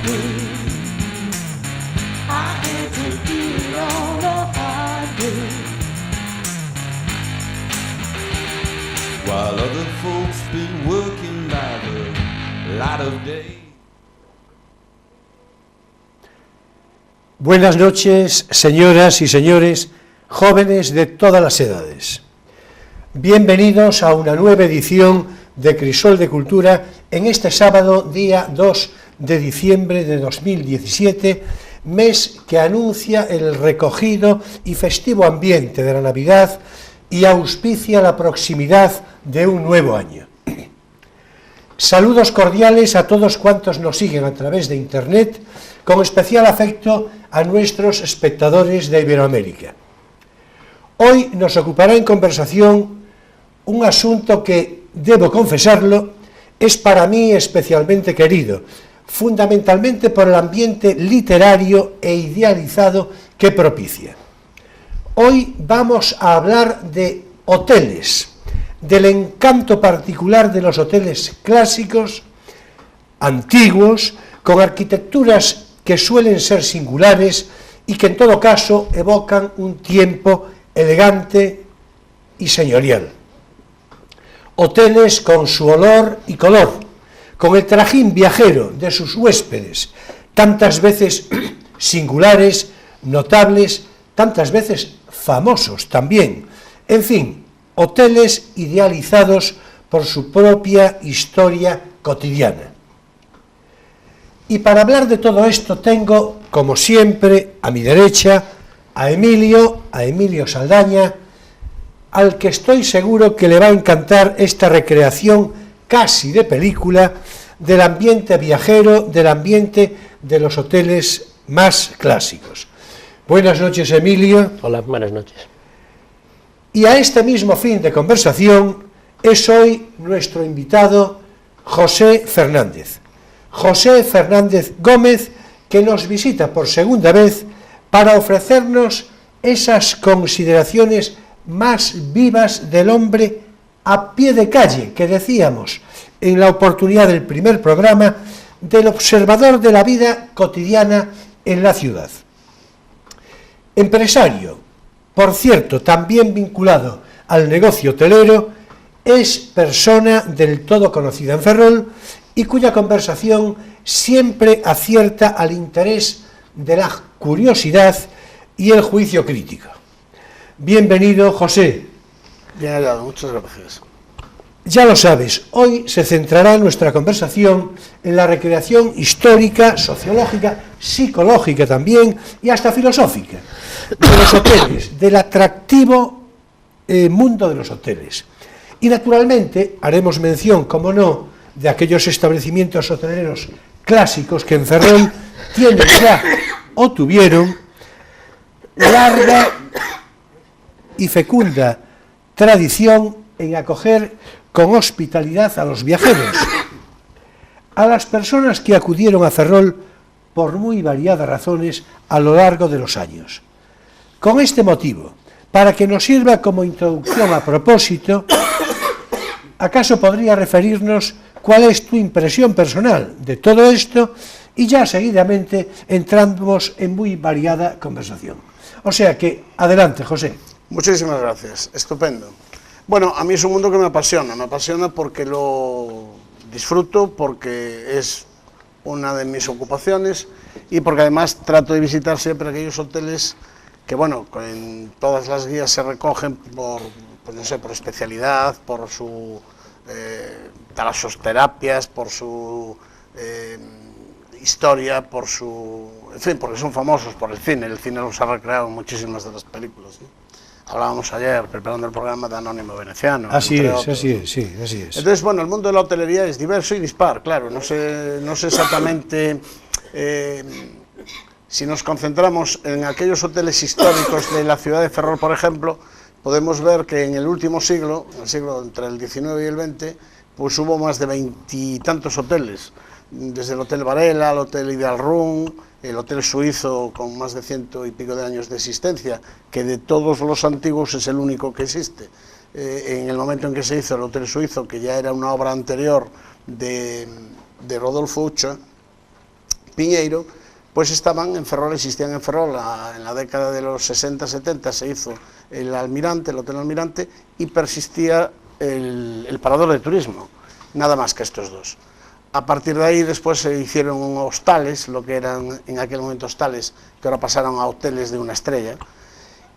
me. I had to do it all the hard way. While other folks been working by the light of day. Buenas noches, señoras y señores, jóvenes de todas las edades. Bienvenidos a una nueva edición de Crisol de Cultura en este sábado, día 2 de diciembre de 2017, mes que anuncia el recogido y festivo ambiente de la Navidad y auspicia la proximidad de un nuevo año. Saludos cordiales a todos cuantos nos siguen a través de Internet, con especial afecto a nuestros espectadores de Iberoamérica. Hoy nos ocupará en conversación un asunto que, debo confesarlo, es para mí especialmente querido, fundamentalmente por el ambiente literario e idealizado que propicia. Hoy vamos a hablar de hoteles, del encanto particular de los hoteles clásicos, antiguos, con arquitecturas que suelen ser singulares y que en todo caso evocan un tiempo elegante y señorial. Hoteles con su olor y color, con el trajín viajero de sus huéspedes, tantas veces singulares, notables, tantas veces famosos también. En fin, hoteles idealizados por su propia historia cotidiana. Y para hablar de todo esto tengo, como siempre, a mi derecha, a Emilio Saldaña, al que estoy seguro que le va a encantar esta recreación casi de película del ambiente viajero, del ambiente de los hoteles más clásicos. Buenas noches, Emilio. Hola, buenas noches. Y a este mismo fin de conversación es hoy nuestro invitado José Fernández. José Fernández Gómez, que nos visita por segunda vez para ofrecernos esas consideraciones más vivas del hombre a pie de calle, que decíamos en la oportunidad del primer programa, del observador de la vida cotidiana en la ciudad. Empresario, por cierto, también vinculado al negocio hotelero, es persona del todo conocida en Ferrol y cuya conversación siempre acierta al interés de la curiosidad y el juicio crítico. Bienvenido, José. Bien hallado, muchas gracias. Ya lo sabes, hoy se centrará nuestra conversación en la recreación histórica, sociológica, psicológica también y hasta filosófica de los hoteles, del atractivo mundo de los hoteles. Y naturalmente haremos mención, como no, de aquellos establecimientos hoteleros clásicos que en Ferrol tienen ya o tuvieron larga y fecunda tradición en acoger con hospitalidad a los viajeros, a las personas que acudieron a Ferrol por muy variadas razones a lo largo de los años. Con este motivo, para que nos sirva como introducción a propósito, ¿acaso podría referirnos cuál es tu impresión personal de todo esto? Y ya seguidamente entramos en muy variada conversación. O sea que, adelante, José. Muchísimas gracias, estupendo. Bueno, a mí es un mundo que me apasiona porque lo disfruto, porque es una de mis ocupaciones y porque además trato de visitar siempre aquellos hoteles que, bueno, en todas las guías se recogen por, pues no sé, por especialidad, por su talasosterapias, por su historia, por su... en fin, porque son famosos por el cine los ha recreado en muchísimas de las películas, ¿sí? Hablábamos ayer, preparando el programa de Anónimo Veneciano. Así es. Entonces, bueno, el mundo de la hotelería es diverso y dispar, claro, no sé exactamente... si nos concentramos en aquellos hoteles históricos de la ciudad de Ferrol, por ejemplo, podemos ver que en el último siglo, el siglo entre el XIX y el XX, pues hubo más de 20 y tantos hoteles, desde el Hotel Varela, el Hotel Ideal-Run, el Hotel Suizo con más de 100 y pico de años de existencia, que de todos los antiguos es el único que existe. En el momento en que se hizo el Hotel Suizo, que ya era una obra anterior de Rodolfo Ucha, Piñeiro, pues estaban en Ferrol, existían en Ferrol en la década de los 60-70, se hizo el Almirante, el Hotel Almirante, y persistía el parador de turismo, nada más que estos dos. A partir de ahí después se hicieron hostales, lo que eran en aquel momento hostales, que ahora pasaron a hoteles de una estrella,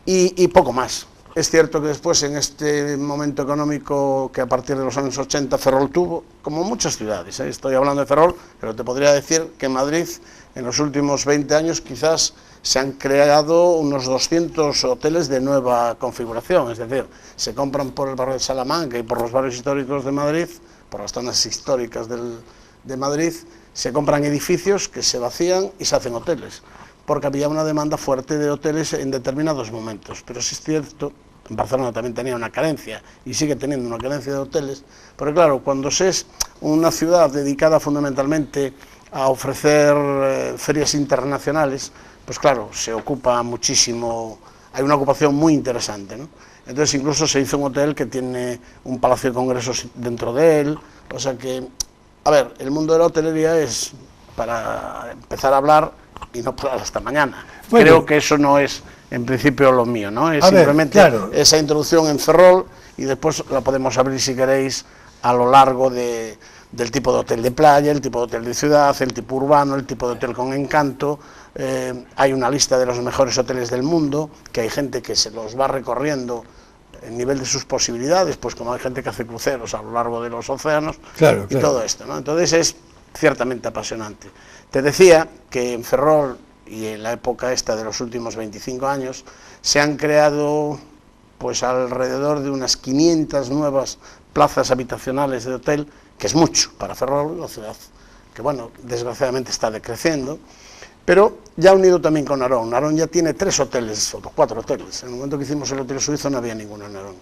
y poco más. Es cierto que después, en este momento económico que a partir de los años 80 Ferrol tuvo, como muchas ciudades, estoy hablando de Ferrol, pero te podría decir que en Madrid en los últimos 20 años quizás se han creado unos 200 hoteles de nueva configuración, es decir, se compran por el barrio de Salamanca y por los barrios históricos de Madrid, por las zonas históricas de Madrid, se compran edificios que se vacían y se hacen hoteles, porque había una demanda fuerte de hoteles en determinados momentos, pero sí es cierto, en Barcelona también tenía una carencia y sigue teniendo una carencia de hoteles, pero claro, cuando se es una ciudad dedicada fundamentalmente a ofrecer ferias internacionales, pues claro, se ocupa muchísimo, hay una ocupación muy interesante, ¿no? Entonces incluso se hizo un hotel que tiene un palacio de congresos dentro de él, o sea que, a ver, el mundo de la hotelería es para empezar a hablar y no para hasta mañana. Bueno, creo que eso no es en principio lo mío, ¿no? Es simplemente esa introducción en Ferrol y después la podemos abrir si queréis a lo largo del tipo de hotel de playa, el tipo de hotel de ciudad, el tipo urbano, el tipo de hotel con encanto. Hay una lista de los mejores hoteles del mundo, que hay gente que se los va recorriendo en nivel de sus posibilidades, pues como hay gente que hace cruceros a lo largo de los océanos, y todo esto, ¿no? Entonces es ciertamente apasionante. Te decía que en Ferrol y en la época esta de los últimos 25 años se han creado pues alrededor de unas 500 nuevas plazas habitacionales de hotel, que es mucho para Ferrol, una ciudad que, bueno, desgraciadamente está decreciendo, pero ya unido también con Narón. Narón ya tiene 3 hoteles, o 4 hoteles. En el momento que hicimos el Hotel Suizo no había ninguno en Narón.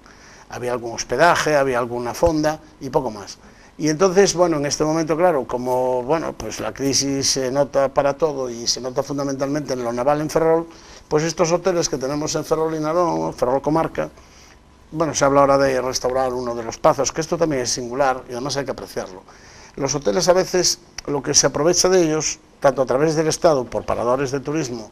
Había algún hospedaje, había alguna fonda y poco más. Y entonces, bueno, en este momento, claro, como, bueno, pues la crisis se nota para todo y se nota fundamentalmente en lo naval en Ferrol, pues estos hoteles que tenemos en Ferrol y Narón, Ferrol Comarca, bueno, se habla ahora de restaurar uno de los Pazos, que esto también es singular y además hay que apreciarlo. Los hoteles a veces, lo que se aprovecha de ellos, tanto a través del Estado, por paradores de turismo,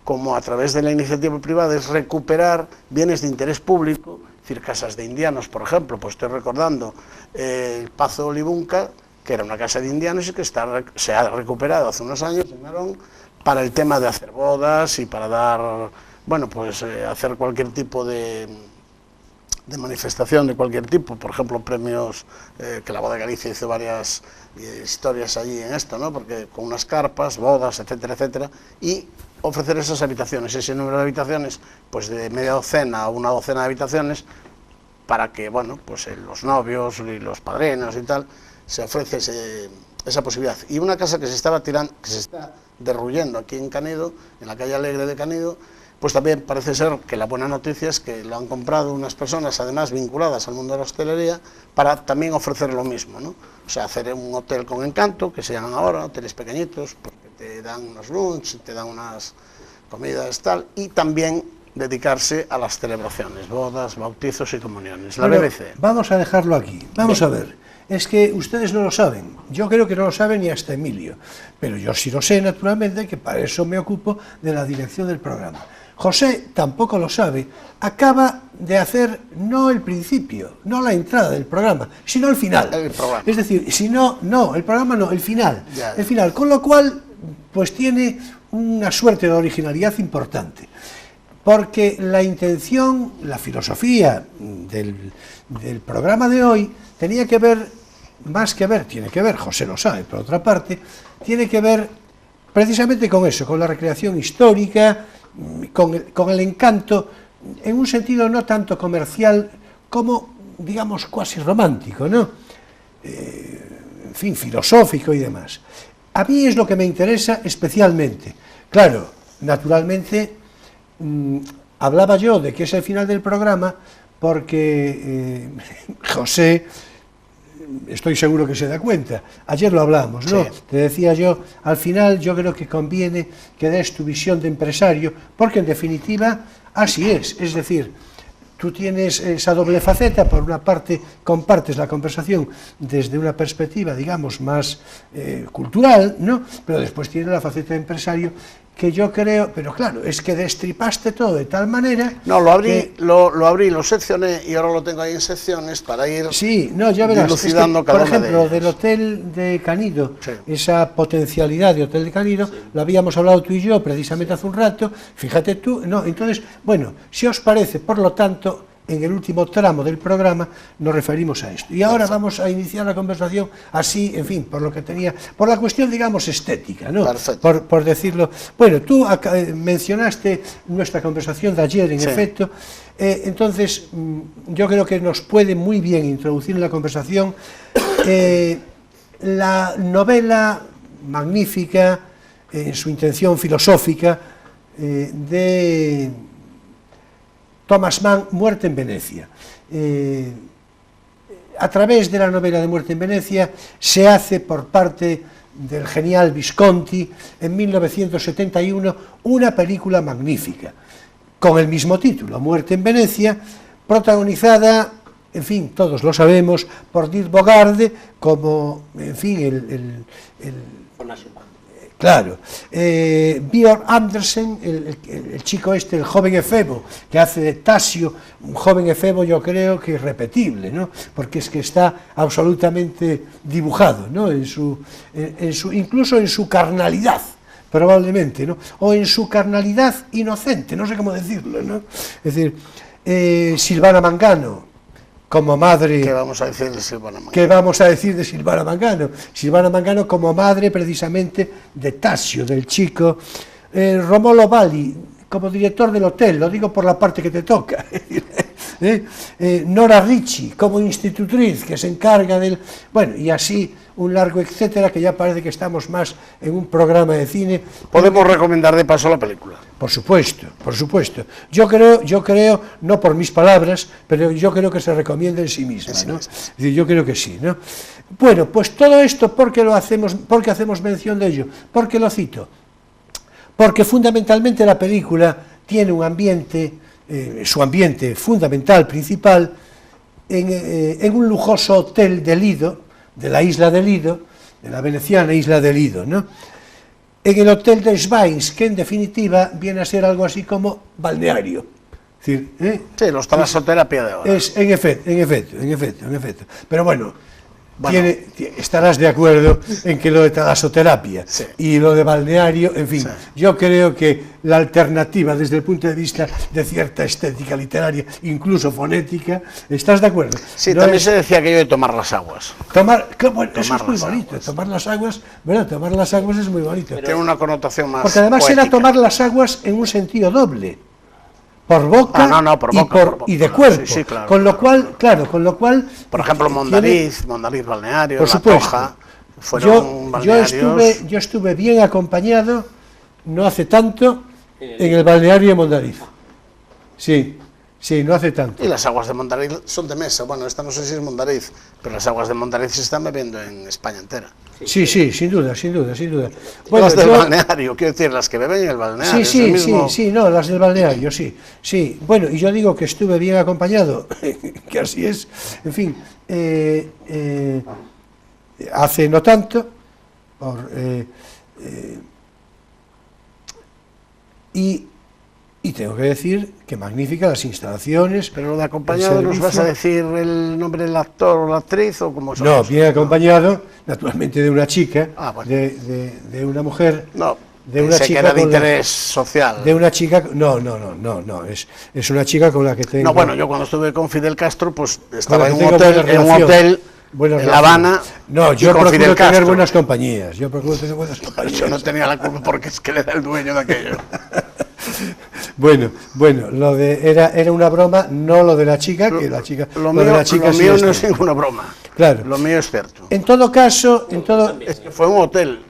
como a través de la iniciativa privada, es recuperar bienes de interés público, es decir, casas de indianos, por ejemplo, pues estoy recordando el Pazo Olivunca, que era una casa de indianos y que se ha recuperado hace unos años en Narón para el tema de hacer bodas y para dar, bueno, pues hacer cualquier tipo de manifestación de cualquier tipo, por ejemplo, premios, que la Boda de Galicia hizo varias historias allí en esto, ¿no? Porque con unas carpas, bodas, etcétera, etcétera, y ofrecer esas habitaciones, ese número de habitaciones, pues de media docena a una docena de habitaciones, para que, bueno, pues los novios y los padrinos y tal, se ofrece esa posibilidad. Y una casa que se está derruyendo aquí en Canedo, en la calle Alegre de Canedo, pues también parece ser que la buena noticia es que lo han comprado unas personas, además vinculadas al mundo de la hostelería, para también ofrecer lo mismo, ¿no? O sea, hacer un hotel con encanto, que se llaman ahora hoteles pequeñitos, porque te dan unos lunch, te dan unas comidas tal, y también dedicarse a las celebraciones, bodas, bautizos y comuniones. La BBC. Vamos a dejarlo aquí, vamos a ver. Es que ustedes no lo saben, yo creo que no lo saben ni hasta Emilio, pero yo sí lo sé, naturalmente, que para eso me ocupo de la dirección del programa. José tampoco lo sabe, acaba de hacer no el principio, no la entrada del programa, sino el final. Es decir, si no, el programa no, el final. Ya. El final, con lo cual, pues tiene una suerte de originalidad importante. Porque la intención, la filosofía del programa de hoy tenía que ver, más que ver, tiene que ver, José lo sabe, por otra parte, tiene que ver precisamente con eso, con la recreación histórica, con el encanto, en un sentido no tanto comercial como, digamos, cuasi romántico, ¿no? En fin, filosófico y demás. A mí es lo que me interesa especialmente. Claro, naturalmente, hablaba yo de que es el final del programa porque José, estoy seguro que se da cuenta, ayer lo hablamos, ¿no? Sí. Te decía yo, al final yo creo que conviene que des tu visión de empresario, porque en definitiva así es decir, tú tienes esa doble faceta. Por una parte compartes la conversación desde una perspectiva, digamos, más cultural, ¿no? Pero después tienes la faceta de empresario, que yo creo, pero claro, es que destripaste todo de tal manera... No, lo abrí, lo seccioné y ahora lo tengo ahí en secciones para ir ya verás, dilucidando cada por ejemplo, una de del Hotel de Canido, sí, esa potencialidad de Hotel de Canido, lo habíamos hablado tú y yo precisamente hace un rato, fíjate tú, entonces, bueno, si os parece, por lo tanto, en el último tramo del programa nos referimos a esto. Y ahora vamos a iniciar la conversación así, en fin, por lo que tenía, por la cuestión, digamos, estética, ¿no? Por decirlo. Bueno, tú mencionaste nuestra conversación de ayer, en efecto, entonces yo creo que nos puede muy bien introducir en la conversación la novela magnífica, en su intención filosófica, de Thomas Mann, Muerte en Venecia. A través de la novela de Muerte en Venecia se hace por parte del genial Visconti en 1971 una película magnífica con el mismo título, Muerte en Venecia, protagonizada, en fin, todos lo sabemos, por Dirk Bogarde como, en fin, claro, Björn Andersen, el chico este, el joven efebo, que hace de Tasio, un joven efebo yo creo que irrepetible, ¿no? Porque es que está absolutamente dibujado, ¿no? Incluso en su carnalidad, probablemente, ¿no? O en su carnalidad inocente, no sé cómo decirlo, ¿no? Es decir, Silvana Mangano, como madre... ¿Qué vamos a decir de Silvana Mangano? ¿Qué vamos a decir de Silvana Mangano? Silvana Mangano como madre precisamente de Tasio, del chico. Romolo Valli como director del hotel, lo digo por la parte que te toca. Nora Ricci como institutriz que se encarga del... Bueno, y así un largo etcétera, que ya parece que estamos más en un programa de cine. Podemos recomendar de paso la película. Por supuesto, por supuesto. Yo creo, no por mis palabras, pero yo creo que se recomienda en sí misma, ¿no? Es decir, yo creo que sí, ¿no? Bueno, pues todo esto, ¿por qué hacemos mención de ello? ¿Por qué lo cito? Porque fundamentalmente la película tiene un ambiente, su ambiente fundamental, principal, en un lujoso hotel de Lido, de la isla de Lido, de la veneciana isla de Lido, ¿no? En el hotel de Schweins, que en definitiva viene a ser algo así como balneario. Es decir, sí, los talasoterapia de ahora. En efecto. Pero bueno, estarás de acuerdo en que lo de talasoterapia y lo de balneario, en fin, yo creo que la alternativa desde el punto de vista de cierta estética literaria, incluso fonética, ¿estás de acuerdo? Sí, también se decía aquello de tomar las aguas. Eso es muy bonito, tomar las aguas, bueno, tomar las aguas es muy bonito. Tiene una connotación más porque además poética. Era tomar las aguas en un sentido doble. Por boca, por boca, y de cuerpo, sí, claro, con lo cual, por ejemplo, Mondariz balneario, por supuesto. La Toja, yo estuve bien acompañado no hace tanto en el balneario de Mondariz. Sí, no hace tanto. Y las aguas de Mondariz son de mesa. Bueno, esta no sé si es Mondariz, pero las aguas de Mondariz se están bebiendo en España entera. Sí, sin duda. Bueno, las del balneario, quiero decir, las que beben en el balneario. Sí, las del balneario, sí. Bueno, y yo digo que estuve bien acompañado, que así es, en fin, hace no tanto, y tengo que decir que magníficas las instalaciones. Pero lo de acompañado, ¿nos vas a decir el nombre del actor o la actriz o cómo son? No, bien acompañado, naturalmente, de una chica, de una mujer. No, de una chica que era de interés social. De una chica, no, es una chica con la que tengo. No, bueno, yo cuando estuve con Fidel Castro, pues estaba en un hotel en La Habana. No, yo procuro tener buenas compañías. Yo no tenía la culpa porque es que le da el dueño de aquello. Bueno, era una broma, no lo de la chica, que la chica... Lo mío no es ninguna broma. Claro. Lo mío es cierto. En todo caso... Es que fue un hotel.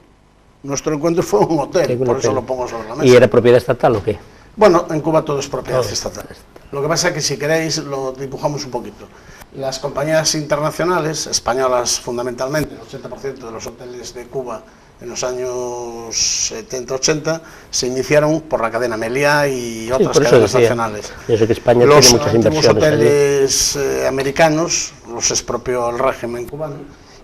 Nuestro encuentro fue un hotel, por eso lo pongo sobre la mesa. ¿Y era propiedad estatal o qué? Bueno, en Cuba todo es propiedad estatal. Lo que pasa es que si queréis lo dibujamos un poquito. Las compañías internacionales, españolas fundamentalmente, el 80% de los hoteles de Cuba en los años 70-80 se iniciaron por la cadena Meliá y otras cadenas nacionales. Yo sé que España los tiene muchas antiguos inversiones hoteles americanos los expropió el régimen cubano,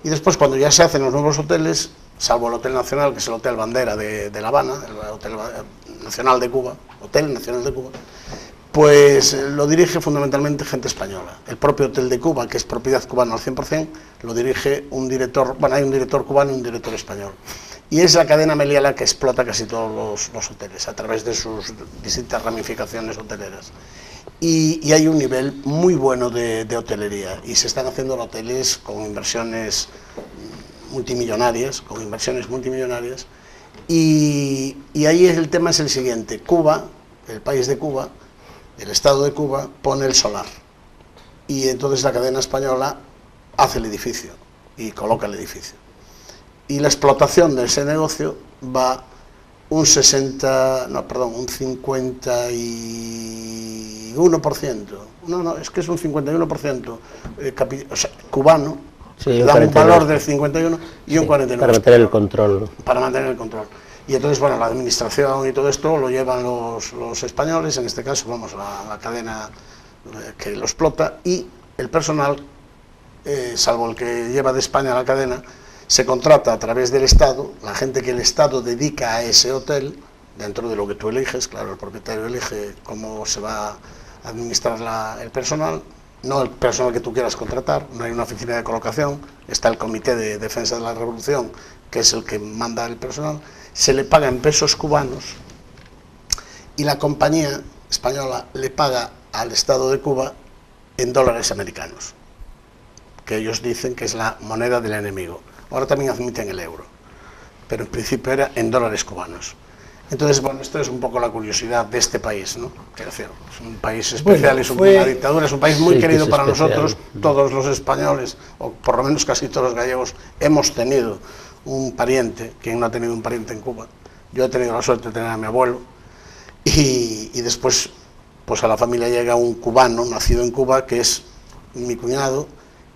y después, cuando ya se hacen los nuevos hoteles, salvo el Hotel Nacional, que es el Hotel Bandera de La Habana, el Hotel Nacional de Cuba, Hotel Nacional de Cuba, pues lo dirige fundamentalmente gente española. El propio Hotel de Cuba, que es propiedad cubana al 100%, lo dirige un director, bueno, hay un director cubano y un director español. Y es la cadena Meliá la que explota casi todos los hoteles, a través de sus distintas ramificaciones hoteleras. Y hay un nivel muy bueno de hotelería, y se están haciendo hoteles con inversiones multimillonarias, y ahí el tema es el siguiente: Cuba, el país de Cuba, el Estado de Cuba, pone el solar, y entonces la cadena española hace el edificio y coloca el edificio, y la explotación de ese negocio va un 51%, es que es un 51% cubano, sí, da un valor del 51 y un 49%. Para mantener el control. Para mantener el control. Y entonces, bueno, la administración y todo esto lo llevan los españoles, en este caso, vamos, la cadena que lo explota, y el personal, salvo el que lleva de España la cadena, se contrata a través del Estado, la gente que el Estado dedica a ese hotel, dentro de lo que tú eliges, claro, el propietario elige cómo se va a administrar el personal, no el personal que tú quieras contratar, no hay una oficina de colocación, está el Comité de Defensa de la Revolución, que es el que manda el personal, se le paga en pesos cubanos, y la compañía española le paga al Estado de Cuba en dólares americanos, que ellos dicen que es la moneda del enemigo. Ahora también admiten el euro, pero en principio era en dólares cubanos. Entonces, bueno, esto es un poco la curiosidad de este país, ¿no? Quiero decir, es un país especial, es una dictadura, es un país muy querido para nosotros, todos los españoles, o por lo menos casi todos los gallegos, hemos tenido un pariente. ¿Quién no ha tenido un pariente en Cuba? Yo he tenido la suerte de tener a mi abuelo, y después, pues a la familia llega un cubano, nacido en Cuba, que es mi cuñado,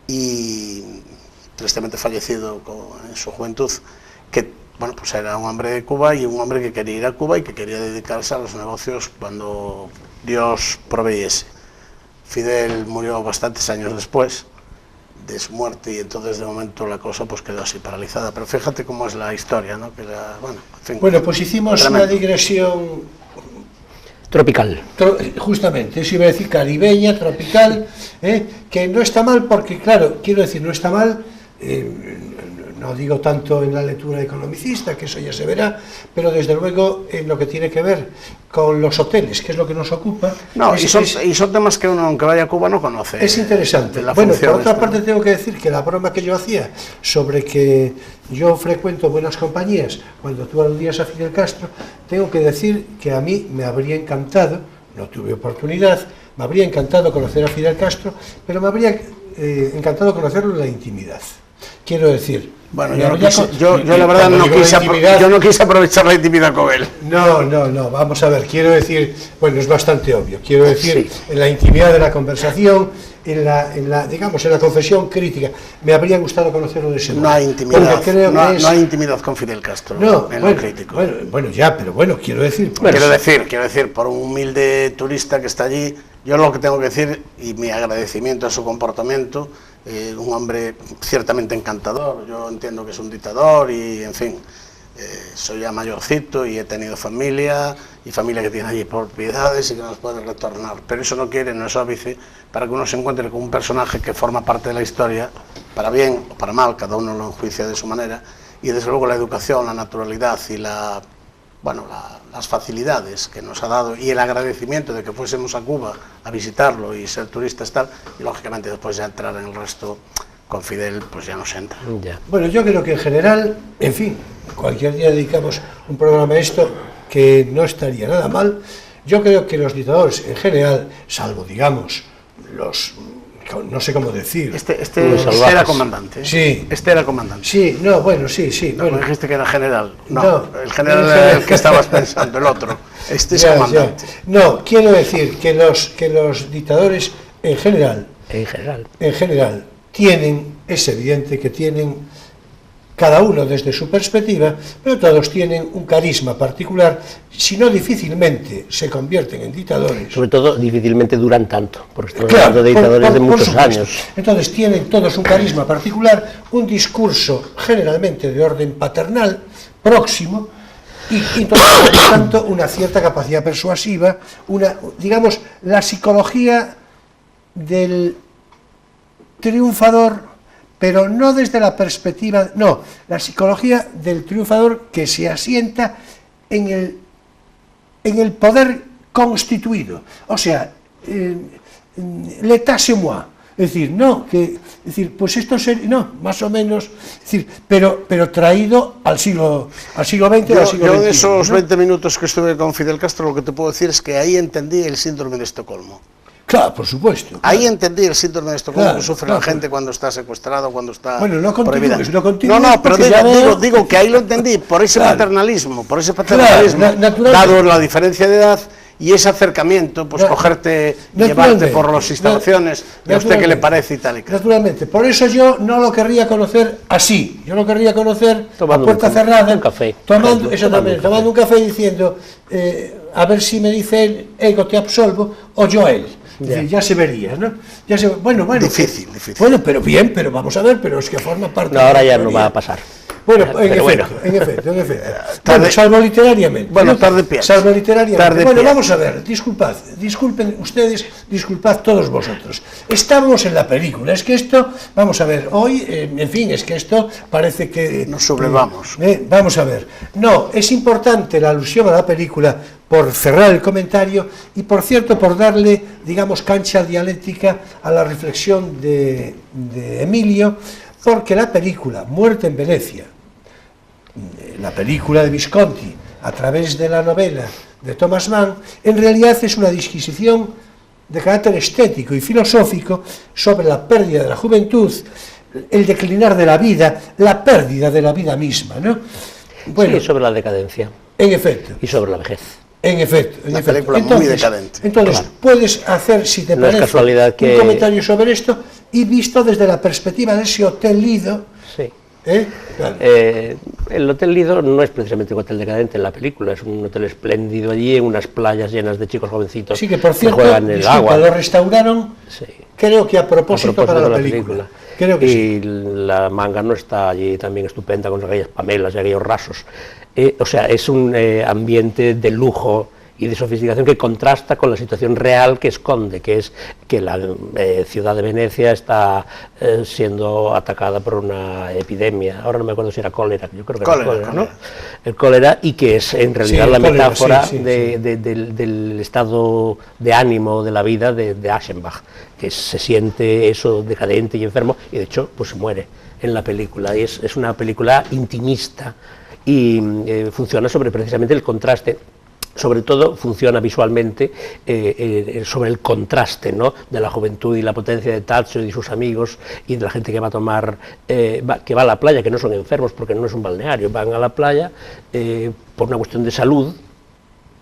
y tristemente fallecido en su juventud, que, bueno, pues era un hombre de Cuba, y un hombre que quería ir a Cuba y que quería dedicarse a los negocios cuando Dios proveyese. Fidel murió bastantes años después de su muerte, y entonces de momento la cosa pues quedó así paralizada, pero fíjate cómo es la historia, ¿no? Que bueno, en fin, bueno, pues hicimos tremendo. Una digresión tropical. Justamente, eso iba a decir caribeña, tropical, que no está mal, porque claro, quiero decir, no está mal, no digo tanto en la lectura economicista, que eso ya se verá, pero desde luego en lo que tiene que ver con los hoteles, que es lo que nos ocupa. No, y son temas que uno, aunque vaya a Cuba, no conoce. Es interesante. Bueno, por otra parte tengo que decir que la broma que yo hacía sobre que yo frecuento buenas compañías, cuando tú aludías a Fidel Castro, tengo que decir que a mí me habría encantado, no tuve oportunidad, me habría encantado conocer a Fidel Castro, pero me habría encantado conocerlo en la intimidad. Quiero decir, bueno, yo la verdad no quise aprovechar la intimidad con él. No, vamos a ver, quiero decir, bueno, es bastante obvio, quiero decir, sí, en la intimidad de la conversación, en la confesión crítica, me habría gustado conocerlo de ese modo. No hay intimidad, no hay intimidad con Fidel Castro, en lo crítico. Bueno, ya, pero bueno, quiero decir, por un humilde turista que está allí, yo lo que tengo que decir, y mi agradecimiento a su comportamiento, un hombre ciertamente encantador. Yo entiendo que es un dictador y, en fin, soy ya mayorcito y he tenido familia, y familia que tiene allí propiedades y que nos puede retornar, pero eso no es óbice para que uno se encuentre con un personaje que forma parte de la historia, para bien o para mal, cada uno lo enjuicia de su manera, y desde luego la educación, la naturalidad y las facilidades que nos ha dado, y el agradecimiento de que fuésemos a Cuba a visitarlo y ser turistas tal, y lógicamente después ya entrar en el resto con Fidel, pues ya no se entra. Bueno, yo creo que en general, en fin, cualquier día dedicamos un programa a esto, que no estaría nada mal. Yo creo que los dictadores en general, salvo, digamos, no sé cómo decir. Este era comandante. Sí. Este era comandante. Sí, no, bueno, sí. No, bueno. Dijiste que era general. No, el general era el que estabas pensando, el otro. Este es comandante. Ya. No, quiero decir que los dictadores en general, En general. Es evidente que tienen, cada uno desde su perspectiva, pero todos tienen un carisma particular, si no difícilmente se convierten en dictadores. Sobre todo, difícilmente duran tanto, porque estamos hablando de dictadores de muchos años. Entonces tienen todos un carisma particular, un discurso generalmente de orden paternal, próximo, y entonces, por lo tanto, una cierta capacidad persuasiva, digamos, la psicología del triunfador, pero no desde la perspectiva, no, la psicología del triunfador que se asienta en el poder constituido, o sea, l'état c'est moi, es decir, no, pues esto sería, no, más o menos, es decir, pero traído al siglo XX o al siglo XXI. Yo de esos 20 minutos que estuve con Fidel Castro, lo que te puedo decir es que ahí entendí el síndrome de Estocolmo. Claro, por supuesto. Ahí entendí el síndrome de Estocolmo que sufre la gente cuando está secuestrado, cuando está prohibida. No, pero digo que ahí lo entendí, por ese paternalismo, dado la diferencia de edad y ese acercamiento, pues cogerte, llevarte por las instalaciones, y a usted qué le parece y tal y tal. Naturalmente, por eso yo no lo querría conocer así, yo lo querría conocer tomando a puerta cerrada, un café. Tomando un café diciendo, a ver si me dice él, ego te absolvo, o yo él. Ya se vería, ¿no? Bueno, difícil. Bueno, pero bien, pero vamos a ver, pero es que forma parte. No, ahora ya no va a pasar. Bueno, en efecto. Bueno, salvo literariamente. Bueno, tarde pienso. Salvo literariamente. Bueno, vamos a ver, disculpen ustedes, disculpad todos vosotros. Estamos en la película, es que esto, vamos a ver, hoy, en fin, es que esto parece que... Nos sobrevamos. Vamos a ver. No, es importante la alusión a la película por cerrar el comentario y, por cierto, por darle, digamos, cancha dialéctica a la reflexión de Emilio, porque la película Muerte en Venecia, la película de Visconti, a través de la novela de Thomas Mann, en realidad es una disquisición de carácter estético y filosófico sobre la pérdida de la juventud, el declinar de la vida, la pérdida de la vida misma, ¿no? Bueno, sí, sobre la decadencia. En efecto. Y sobre la vejez. En efecto. Una película muy decadente. Entonces, claro, puedes hacer, si te parece, un comentario sobre esto, y visto desde la perspectiva de ese Hotel Lido. Sí. Claro. El Hotel Lido no es precisamente un hotel decadente en la película, es un hotel espléndido allí, en unas playas llenas de chicos jovencitos sí, que, por cierto, que juegan en el agua. Lo restauraron, sí, creo que a propósito para la película. Creo que y sí. La manga no está allí también estupenda con aquellas pamelas y aquellos rasos. O sea, es un ambiente de lujo y de sofisticación que contrasta con la situación real que esconde, que es que la ciudad de Venecia está siendo atacada por una epidemia, ahora no me acuerdo si era cólera, yo creo que era cólera, ¿no? El cólera, y que es en realidad la metáfora del estado de ánimo de la vida de Aschenbach, que se siente eso decadente y enfermo, y de hecho pues se muere en la película, y es una película intimista, y funciona sobre precisamente el contraste. Sobre todo funciona visualmente sobre el contraste, ¿no?, de la juventud y la potencia de Tadzio y de sus amigos y de la gente que va a tomar, que va a la playa, que no son enfermos porque no es un balneario, van a la playa por una cuestión de salud,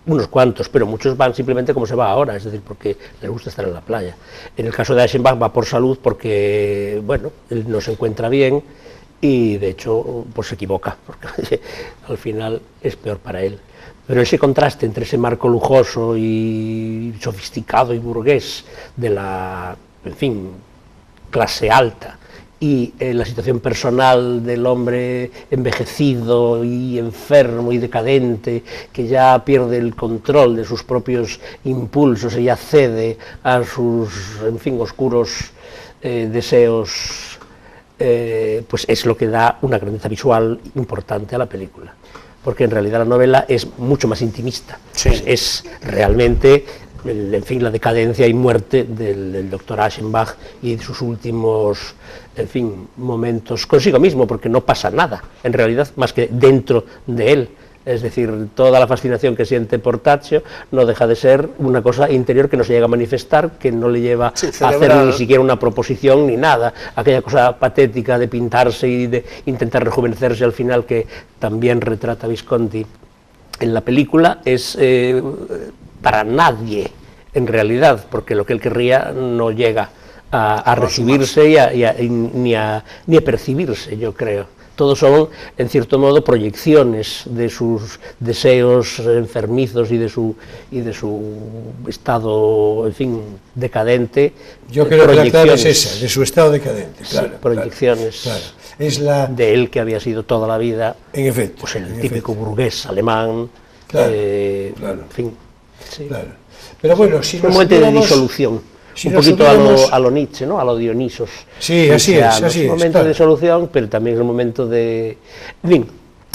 unos cuantos, pero muchos van simplemente como se va ahora, es decir, porque les gusta estar en la playa. En el caso de Aschenbach va por salud porque, bueno, él no se encuentra bien y de hecho pues se equivoca, porque al final es peor para él. Pero ese contraste entre ese marco lujoso y sofisticado y burgués de la, en fin, clase alta y la situación personal del hombre envejecido y enfermo y decadente, que ya pierde el control de sus propios impulsos y ya cede a sus, en fin, oscuros deseos, pues es lo que da una grandeza visual importante a la película. Porque en realidad la novela es mucho más intimista, sí. Es realmente, en fin, la decadencia y muerte del doctor Aschenbach y de sus últimos, en fin, momentos consigo mismo, porque no pasa nada, en realidad, más que dentro de él. Es decir, toda la fascinación que siente por Tadzio no deja de ser una cosa interior que no se llega a manifestar, que no le lleva a hacer ni siquiera una proposición ni nada. Aquella cosa patética de pintarse y de intentar rejuvenecerse al final, que también retrata Visconti en la película, es para nadie en realidad, porque lo que él querría no llega a recibirse ni a percibirse, yo creo. Todos son, en cierto modo, proyecciones de sus deseos enfermizos y de su estado, en fin, decadente. Yo creo que la clave es esa, de su estado decadente, claro. Sí, proyecciones claro. Es de él que había sido toda la vida, en efecto, pues el típico burgués alemán, claro, en fin. Sí. Claro. Pero bueno, si es un momento de disolución. Un poquito a lo Nietzsche, ¿no? A lo Dionisos. Sí, así es. Es un momento de solución, pero también es un momento de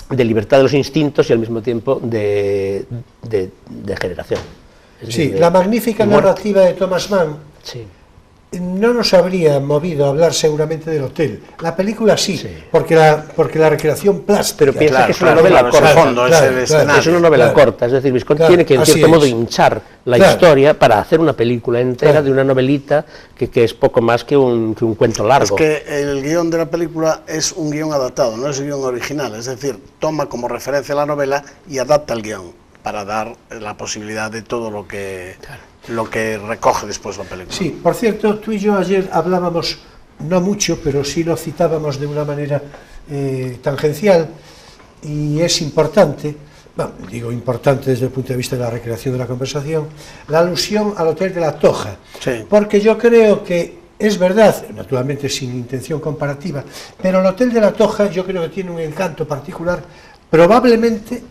libertad de los instintos y al mismo tiempo de generación. Sí, la magnífica narrativa de Thomas Mann no nos habría movido a hablar seguramente del hotel. La película sí. Porque la recreación plástica. Pero piensa que es una novela corta. Es una novela corta, es decir, Visconti tiene que en cierto modo hinchar la historia para hacer una película entera de una novelita que es poco más que un cuento largo. Es que el guión de la película es un guión adaptado, no es un guión original, es decir, toma como referencia la novela y adapta el guión para dar la posibilidad de todo lo que recoge después la película. Sí, por cierto, tú y yo ayer hablábamos, no mucho, pero sí lo citábamos de una manera tangencial, y es importante, bueno, digo importante desde el punto de vista de la recreación de la conversación, la alusión al Hotel de la Toja, porque yo creo que es verdad, naturalmente sin intención comparativa, pero el Hotel de la Toja yo creo que tiene un encanto particular, probablemente,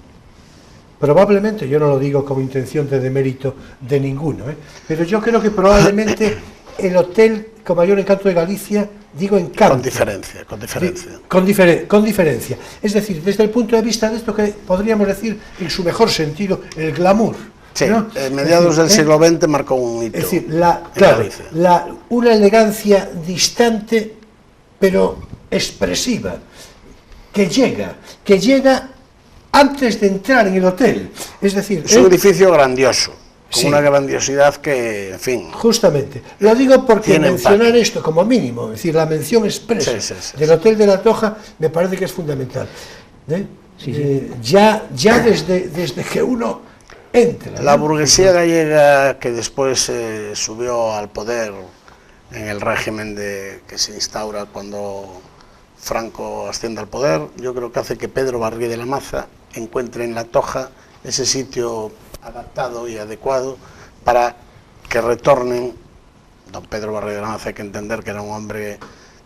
yo no lo digo como intención de demérito de ninguno, pero yo creo que probablemente el hotel con mayor encanto de Galicia, digo encanto. Con diferencia. Es decir, desde el punto de vista de esto que podríamos decir, en su mejor sentido, el glamour. Sí, ¿no? Mediados del siglo XX marcó un hito. Es decir, una elegancia distante, pero expresiva, que llega antes de entrar en el hotel, es decir... Es un edificio grandioso, con una grandiosidad que, en fin... Justamente, lo digo porque mencionar esto como mínimo, es decir, la mención expresa del Hotel de la Toja me parece que es fundamental. Ya desde que uno entra... La burguesía gallega que después subió al poder en el régimen que se instaura cuando Franco asciende al poder, yo creo que hace que Pedro Barrié de la Maza encuentre en la Toja ese sitio adaptado y adecuado para que retornen. Don Pedro Barrié de la Maza, hay que entender que era un hombre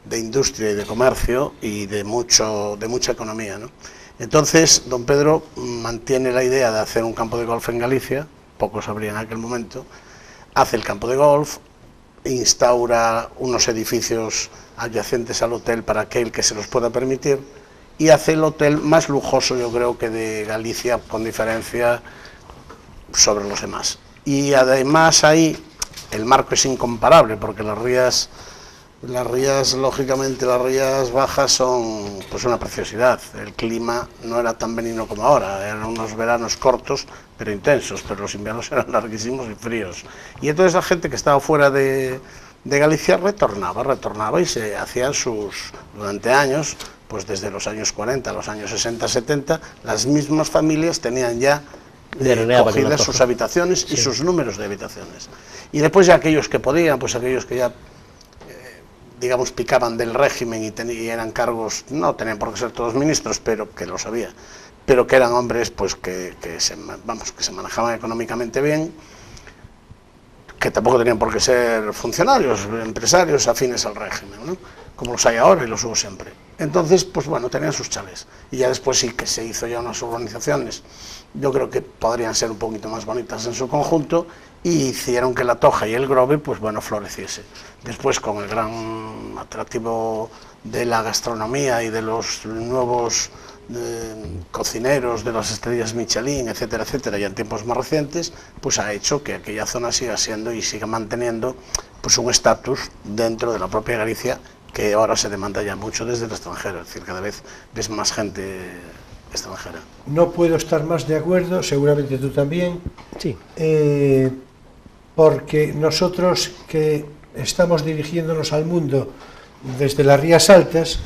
de industria y de comercio y de mucha economía, ¿no? Entonces, don Pedro mantiene la idea de hacer un campo de golf en Galicia, pocos sabrían en aquel momento, hace el campo de golf, instaura unos edificios adyacentes al hotel para aquel que se los pueda permitir, y hace el hotel más lujoso, yo creo, que de Galicia, con diferencia sobre los demás. Y además ahí el marco es incomparable, porque las rías, lógicamente, las rías bajas son pues una preciosidad. El clima no era tan benigno como ahora, eran unos veranos cortos pero intensos, pero los inviernos eran larguísimos y fríos. Y entonces la gente que estaba fuera de Galicia retornaba y se hacían durante años, pues desde los años 40 a los años 60, 70, las mismas familias tenían ya cogidas sus habitaciones y sus números de habitaciones. Y después ya aquellos que podían, pues aquellos que ya, digamos, picaban del régimen y eran cargos, no tenían por qué ser todos ministros, pero que lo sabía, pero que eran hombres pues que se manejaban económicamente bien, que tampoco tenían por qué ser funcionarios, empresarios afines al régimen, ¿no? Como los hay ahora y los hubo siempre. Entonces, pues bueno, tenían sus chalés. Y ya después sí que se hizo ya unas urbanizaciones, yo creo que podrían ser un poquito más bonitas en su conjunto, y hicieron que la Toja y el Grove, pues bueno, floreciese. Después, con el gran atractivo de la gastronomía y de los nuevos cocineros de las estrellas Michelin, etcétera, etcétera, y en tiempos más recientes, pues ha hecho que aquella zona siga siendo y siga manteniendo pues un estatus dentro de la propia Galicia, que ahora se demanda ya mucho desde el extranjero, es decir, cada vez ves más gente extranjera. No puedo estar más de acuerdo, seguramente tú también, sí. Porque nosotros que estamos dirigiéndonos al mundo desde las Rías Altas,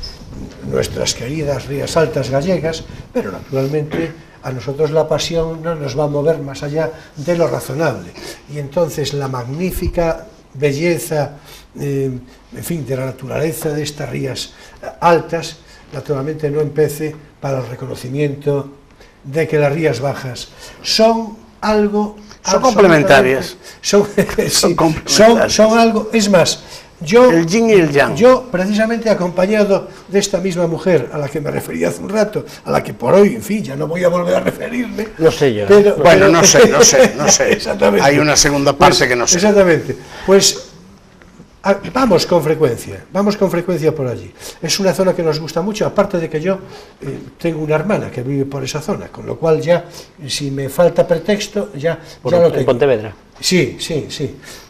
nuestras queridas Rías Altas gallegas, pero naturalmente a nosotros la pasión no nos va a mover más allá de lo razonable, y entonces la magnífica belleza, en fin, de la naturaleza de estas rías altas, naturalmente no empece para el reconocimiento de que las rías bajas son algo... Son complementarias. Son complementarias. Son algo, es más, yo, el yin y el yang. Yo, precisamente acompañado de esta misma mujer a la que me referí hace un rato, a la que por hoy, en fin, ya no voy a volver a referirme. No sé yo. Bueno, no sé. Exactamente. Hay una segunda parte que no sé. Exactamente. Pues vamos con frecuencia por allí. Es una zona que nos gusta mucho, aparte de que yo tengo una hermana que vive por esa zona, con lo cual ya, si me falta pretexto, ya lo tengo. ¿En Pontevedra? Sí.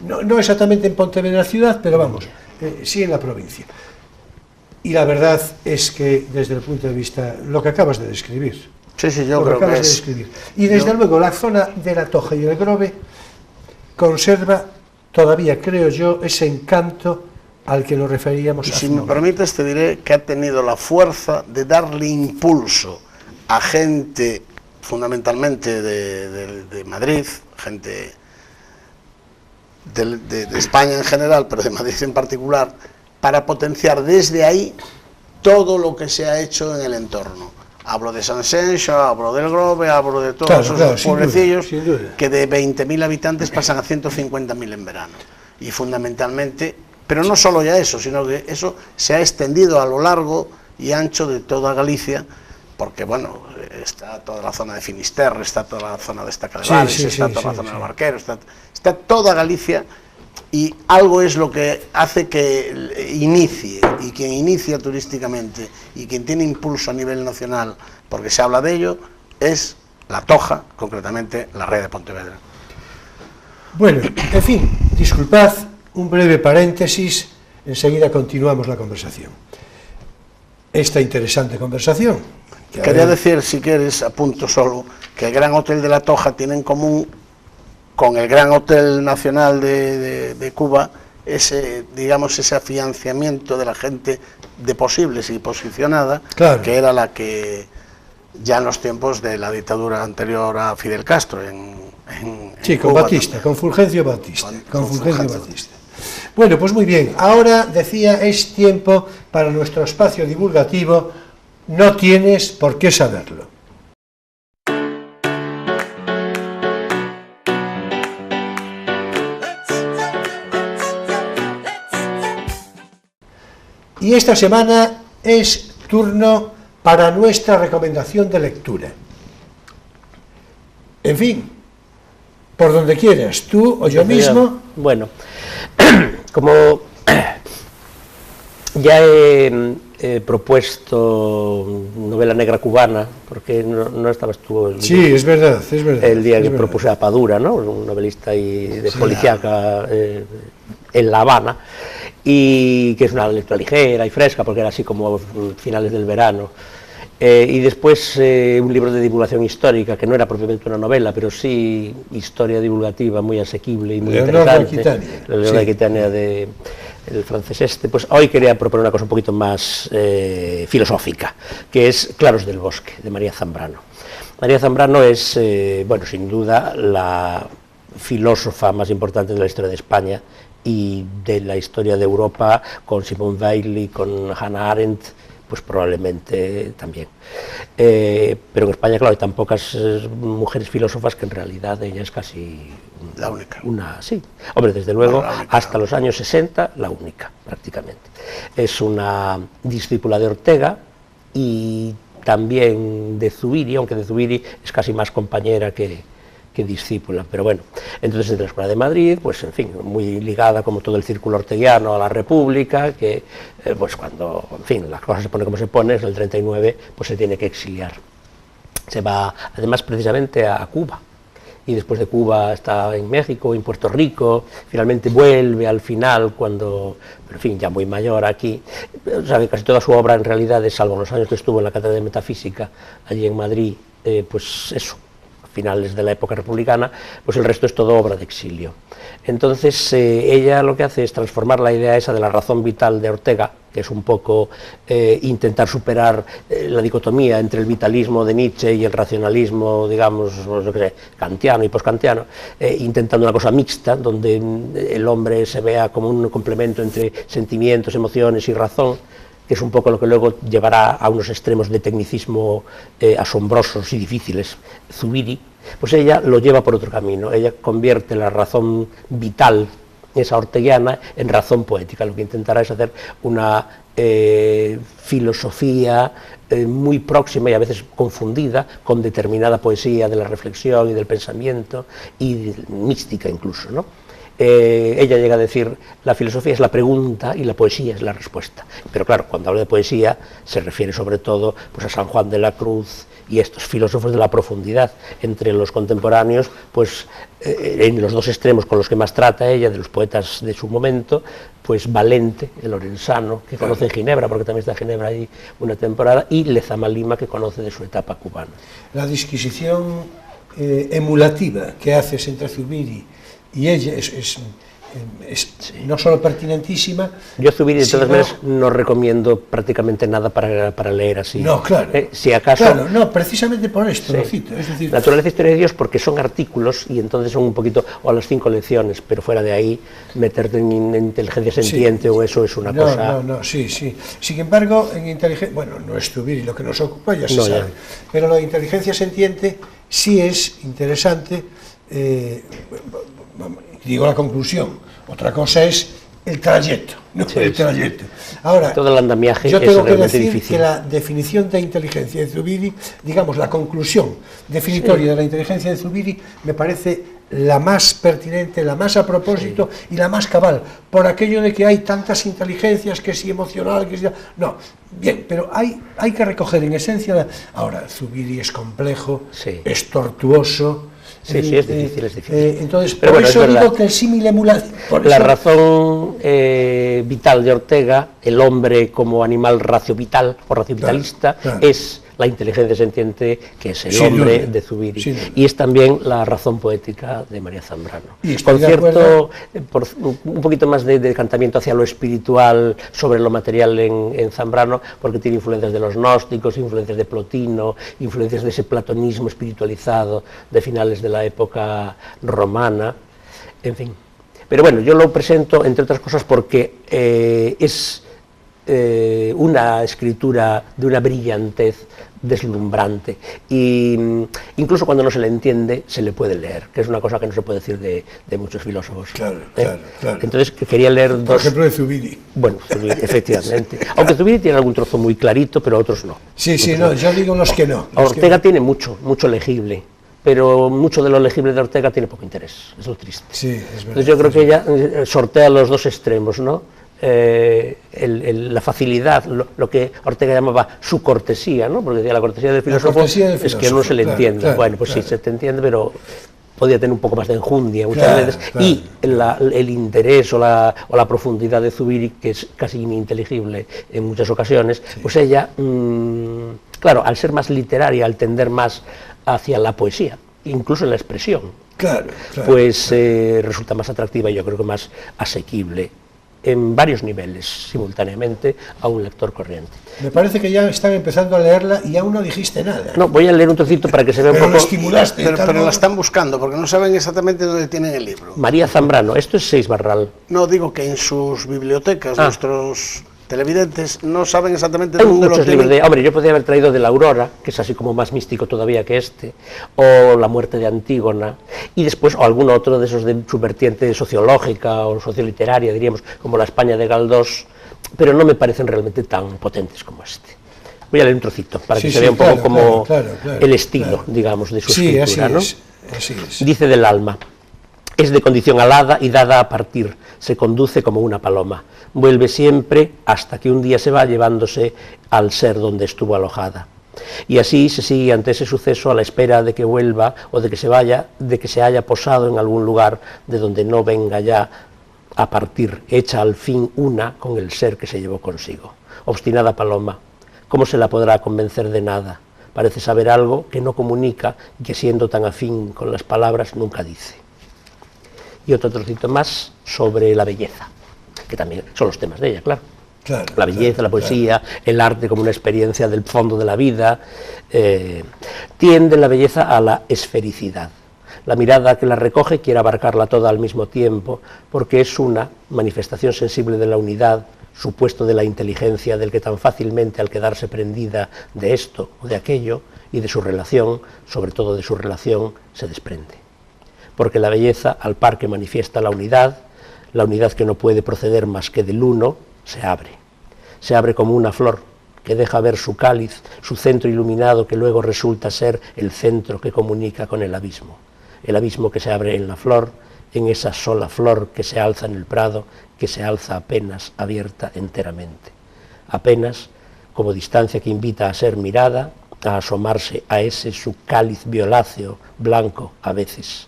No exactamente en Pontevedra ciudad, pero vamos, sí en la provincia. Y la verdad es que, desde el punto de vista, lo que acabas de describir. Sí, yo creo que es. Y desde luego, la zona de la Toja y el Grove conserva todavía, creo yo, ese encanto al que nos referíamos. Y si me permites, te diré que ha tenido la fuerza de darle impulso a gente, fundamentalmente de Madrid, gente de España en general, pero de Madrid en particular, para potenciar desde ahí todo lo que se ha hecho en el entorno. Hablo de Sanxenxo, hablo del Grove, hablo de todos esos pueblecillos que de 20.000 habitantes pasan a 150.000 en verano. Y fundamentalmente, pero no solo ya eso, sino que eso se ha extendido a lo largo y ancho de toda Galicia, porque bueno, está toda la zona de Finisterre, está toda la zona de Estaca de Bares, está toda la zona del Barquero, está toda Galicia. Y algo es lo que hace que inicie, y quien inicia turísticamente y quien tiene impulso a nivel nacional, porque se habla de ello, es la Toja, concretamente la red de Pontevedra. Bueno, en fin, disculpad, un breve paréntesis, enseguida continuamos la conversación. Esta interesante conversación. Quería decir, si quieres, apunto solo, que el Gran Hotel de la Toja tiene en común con el Gran Hotel Nacional de Cuba, ese afianzamiento de la gente de posibles y posicionada, claro, que era la que ya en los tiempos de la dictadura anterior a Fidel Castro sí, con Cuba, Batista, con Fulgencio Batista. Bueno, pues muy bien, ahora decía, es tiempo para nuestro espacio divulgativo, no tienes por qué saberlo. Y esta semana es turno para nuestra recomendación de lectura. En fin, por donde quieras, tú o yo mismo. Bueno, como ya he propuesto novela negra cubana, porque no estabas tú sí, es verdad, el día que propuse a Padura, ¿no? Un novelista de policíaca en La Habana, y que es una lectura ligera y fresca, porque era así como finales del verano. Y después un libro de divulgación histórica, que no era propiamente una novela, pero sí historia divulgativa muy asequible y muy interesante. Leonor de Aquitania, del francés pues hoy quería proponer una cosa un poquito más filosófica, que es Claros del Bosque, de María Zambrano. María Zambrano es, bueno, sin duda, la filósofa más importante de la historia de España y de la historia de Europa, con Simone Weil y con Hannah Arendt, pues probablemente también. Pero en España, claro, hay tan pocas mujeres filósofas que en realidad ella es casi la única. Sí, hombre, desde luego, hasta los años 60, la única, prácticamente. Es una discípula de Ortega y también de Zubiri, aunque de Zubiri es casi más compañera que discípula, pero bueno, entonces de la Escuela de Madrid, pues en fin, muy ligada como todo el círculo orteguiano a la República, que pues cuando, en fin, la cosa se pone como se pone, en el 39, pues se tiene que exiliar. Se va, además, precisamente a Cuba, y después de Cuba está en México, en Puerto Rico, finalmente vuelve al final cuando, pero en fin, ya muy mayor aquí. O sea, que casi toda su obra en realidad, salvo los años que estuvo en la Cátedra de Metafísica, allí en Madrid, pues eso, finales de la época republicana, pues el resto es todo obra de exilio. Entonces ella lo que hace es transformar la idea esa de la razón vital de Ortega, que es un poco intentar superar la dicotomía entre el vitalismo de Nietzsche y el racionalismo, digamos, yo qué sé, kantiano y postkantiano, intentando una cosa mixta, donde el hombre se vea como un complemento entre sentimientos, emociones y razón, que es un poco lo que luego llevará a unos extremos de tecnicismo asombrosos y difíciles. Zubiri, pues ella lo lleva por otro camino, ella convierte la razón vital, esa orteguiana, en razón poética. Lo que intentará es hacer una filosofía muy próxima y a veces confundida con determinada poesía de la reflexión y del pensamiento y mística incluso, ¿no? Ella llega a decir, la filosofía es la pregunta y la poesía es la respuesta. Pero claro, cuando habla de poesía se refiere sobre todo pues, a San Juan de la Cruz y estos filósofos de la profundidad. Entre los contemporáneos, pues en los dos extremos con los que más trata ella, de los poetas de su momento, pues Valente, el orensano, que conoce en Ginebra, porque también está en Ginebra ahí una temporada, y Lezama Lima, que conoce de su etapa cubana. La disquisición emulativa que haces entre Zubiri y ella es no solo pertinentísima. Yo Zubiri de todas maneras no recomiendo prácticamente nada para leer así. No, claro. Si acaso, claro, no, precisamente por esto lo cito. Es decir, Naturaleza e Historia de Dios, porque son artículos y entonces son un poquito, o a las 5 lecciones, pero fuera de ahí, meterte en inteligencia sentiente o eso es una cosa... No, sí. Sin embargo, en inteligencia, bueno, no es Zubiri lo que nos ocupa, ya se sabe, pero la inteligencia sentiente sí es interesante. Digo la conclusión, otra cosa es el trayecto, ¿no? El trayecto. Ahora, todo el andamiaje yo tengo que decir difícil. Que la definición de inteligencia de Zubiri, digamos la conclusión definitoria de la inteligencia de Zubiri, me parece la más pertinente, la más a propósito y la más cabal, por aquello de que hay tantas inteligencias, que si emocional, que si... No, bien, pero hay que recoger en esencia... Ahora, Zubiri es complejo, es tortuoso... Sí, es difícil. Entonces, pero por bueno, eso digo que el símil emulativo... La razón vital de Ortega, el hombre como animal raciovital o raciovitalista, es la inteligencia sentiente, que es el hombre de Zubiri. Y es también la razón poética de María Zambrano. Con cierto, un poquito más de decantamiento hacia lo espiritual sobre lo material en Zambrano, porque tiene influencias de los gnósticos, influencias de Plotino, influencias de ese platonismo espiritualizado de finales de la época romana, en fin. Pero bueno, yo lo presento, entre otras cosas, porque es una escritura de una brillantez deslumbrante, y incluso cuando no se le entiende se le puede leer, que es una cosa que no se puede decir de muchos filósofos. Claro. Entonces quería leer dos... Por ejemplo, de Zubiri. Bueno, Zubiri, efectivamente. Aunque Zubiri tiene algún trozo muy clarito, pero otros no. No, yo digo los que no. Ortega tiene mucho legible, pero mucho de lo legible de Ortega tiene poco interés, es lo triste. Sí, es verdad. Entonces yo creo que ella sortea los dos extremos, ¿no? La facilidad, lo que Ortega llamaba su cortesía, ¿no? Porque decía la cortesía del filósofo es que no se le entiende. Bueno, pues sí, se te entiende, pero podía tener un poco más de enjundia muchas veces. Y el interés o la profundidad de Zubiri, que es casi ininteligible en muchas ocasiones, pues ella, claro, al ser más literaria, al tender más hacia la poesía, incluso en la expresión, pues resulta más atractiva y yo creo que más asequible en varios niveles simultáneamente a un lector corriente. Me parece que ya están empezando a leerla y aún no dijiste nada. No, voy a leer un trocito para que se vea un poco... Lo estimulaste. Pero la están buscando, porque no saben exactamente dónde tienen el libro. María Zambrano, esto es Seix Barral. No, digo que en sus bibliotecas, nuestros televidentes no saben exactamente Hay dónde muchos lo tienen. libros hombre, yo podría haber traído de La Aurora, que es así como más místico todavía que este, o La muerte de Antígona, y después, o algún otro de esos de su vertiente sociológica o socioliteraria, diríamos, como La España de Galdós, pero no me parecen realmente tan potentes como este. Voy a leer un trocito, para que se vea un poco como el estilo, digamos, de su escritura, ¿no? Así es. Dice del alma: es de condición alada y dada a partir, se conduce como una paloma, vuelve siempre hasta que un día se va llevándose al ser donde estuvo alojada. Y así se sigue ante ese suceso a la espera de que vuelva o de que se vaya, de que se haya posado en algún lugar de donde no venga ya a partir, hecha al fin una con el ser que se llevó consigo. Obstinada paloma, ¿cómo se la podrá convencer de nada? Parece saber algo que no comunica y que siendo tan afín con las palabras nunca dice. Y otro trocito más sobre la belleza, que también son los temas de ella, claro. Claro, la belleza, la poesía, el arte como una experiencia del fondo de la vida, tiende la belleza a la esfericidad. La mirada que la recoge quiere abarcarla toda al mismo tiempo, porque es una manifestación sensible de la unidad, supuesto de la inteligencia del que tan fácilmente, al quedarse prendida de esto o de aquello, y de su relación, sobre todo de su relación, se desprende. Porque la belleza, al par que manifiesta la unidad que no puede proceder más que del uno, se abre como una flor que deja ver su cáliz, su centro iluminado, que luego resulta ser el centro que comunica con el abismo que se abre en la flor, en esa sola flor que se alza en el prado, que se alza apenas abierta enteramente, apenas como distancia que invita a ser mirada, a asomarse a ese su cáliz violáceo, blanco a veces,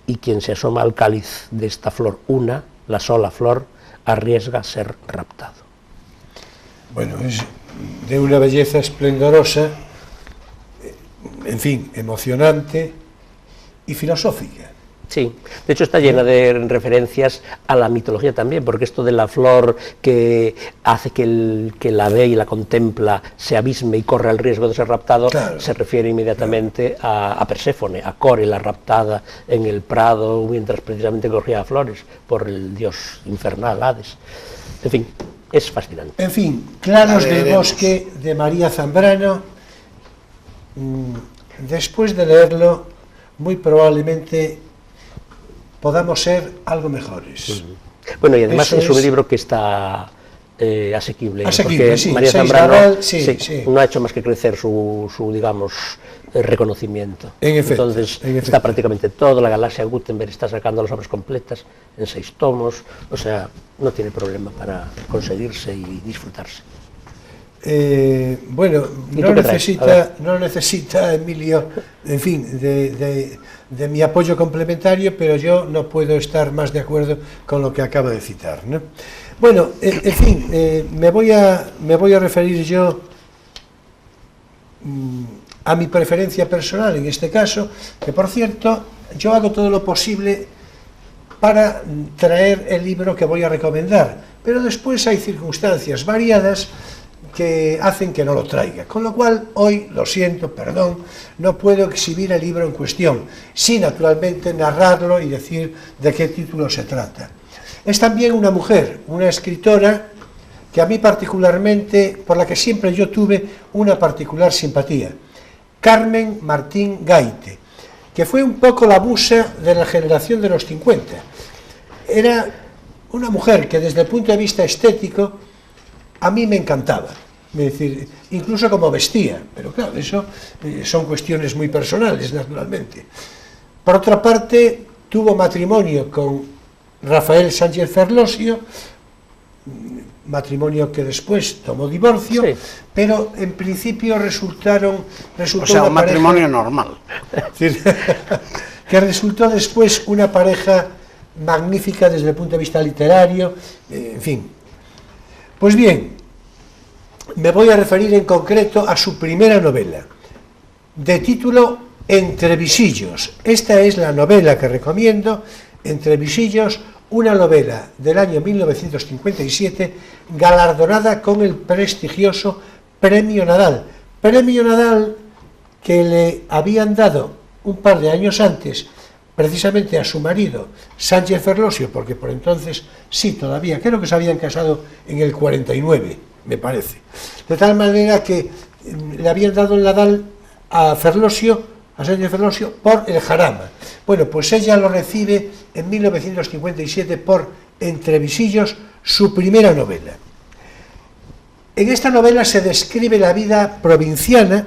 y quien se asoma al cáliz de esta flor la sola flor, arriesga ser raptado. Bueno, es de una belleza esplendorosa, en fin, emocionante y filosófica. Sí, de hecho está llena de referencias a la mitología también, porque esto de la flor que hace que el que la ve y la contempla se abisme y corre el riesgo de ser raptado, claro, se refiere inmediatamente a Perséfone, a Core, la raptada en el prado mientras precisamente cogía flores por el dios infernal Hades. En fin, es fascinante. En fin, Claros del Bosque, de María Zambrano. Después de leerlo, muy probablemente podamos ser algo mejores. Bueno, y además es un libro que está asequible, porque sí, María Zambrano sí. no ha hecho más que crecer su digamos, reconocimiento. En efecto, entonces está prácticamente toda la galaxia Gutenberg, está sacando las obras completas en 6 tomos, o sea, no tiene problema para conseguirse y disfrutarse. Bueno, no necesita Emilio, en fin, de mi apoyo complementario, pero yo no puedo estar más de acuerdo con lo que acaba de citar, ¿no? Bueno, en fin, me voy a referir yo a mi preferencia personal en este caso, que por cierto, yo hago todo lo posible para traer el libro que voy a recomendar, pero después hay circunstancias variadas que hacen que no lo traiga, con lo cual hoy, lo siento, perdón, no puedo exhibir el libro en cuestión, sin naturalmente narrarlo y decir de qué título se trata. Es también una mujer, una escritora que a mí particularmente, por la que siempre yo tuve una particular simpatía, Carmen Martín Gaite, que fue un poco la musa de la generación de los 50. Era una mujer que desde el punto de vista estético a mí me encantaba, es decir, incluso como vestía, pero claro, eso son cuestiones muy personales, naturalmente. Por otra parte, tuvo matrimonio con Rafael Sánchez Ferlosio, matrimonio que después tomó divorcio, sí, pero en principio resultó un matrimonio normal. Que resultó después una pareja magnífica desde el punto de vista literario, en fin. Pues bien, me voy a referir en concreto a su primera novela, de título Entre visillos. Esta es la novela que recomiendo, Entre visillos, una novela del año 1957, galardonada con el prestigioso Premio Nadal. Premio Nadal que le habían dado un par de años antes, precisamente a su marido, Sánchez Ferlosio, porque por entonces, sí, todavía, creo que se habían casado en el 49, me parece. De tal manera que le habían dado el Nadal a Ferlosio, a Sánchez Ferlosio, por El Jarama. Bueno, pues ella lo recibe en 1957 por Entre visillos, su primera novela. En esta novela se describe la vida provinciana,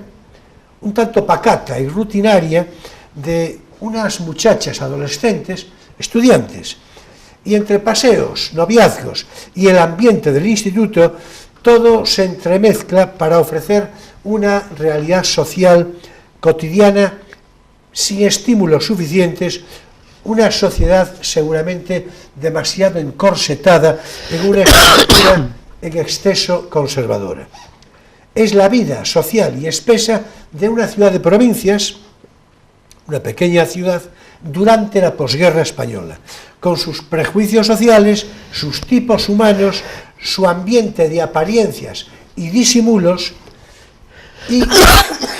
un tanto pacata y rutinaria, de unas muchachas adolescentes, estudiantes, y entre paseos, noviazgos y el ambiente del instituto, todo se entremezcla para ofrecer una realidad social cotidiana sin estímulos suficientes, una sociedad seguramente demasiado encorsetada en una estructura en exceso conservadora. Es la vida social y espesa de una ciudad de provincias, una pequeña ciudad, durante la posguerra española, con sus prejuicios sociales, sus tipos humanos, su ambiente de apariencias y disimulos, y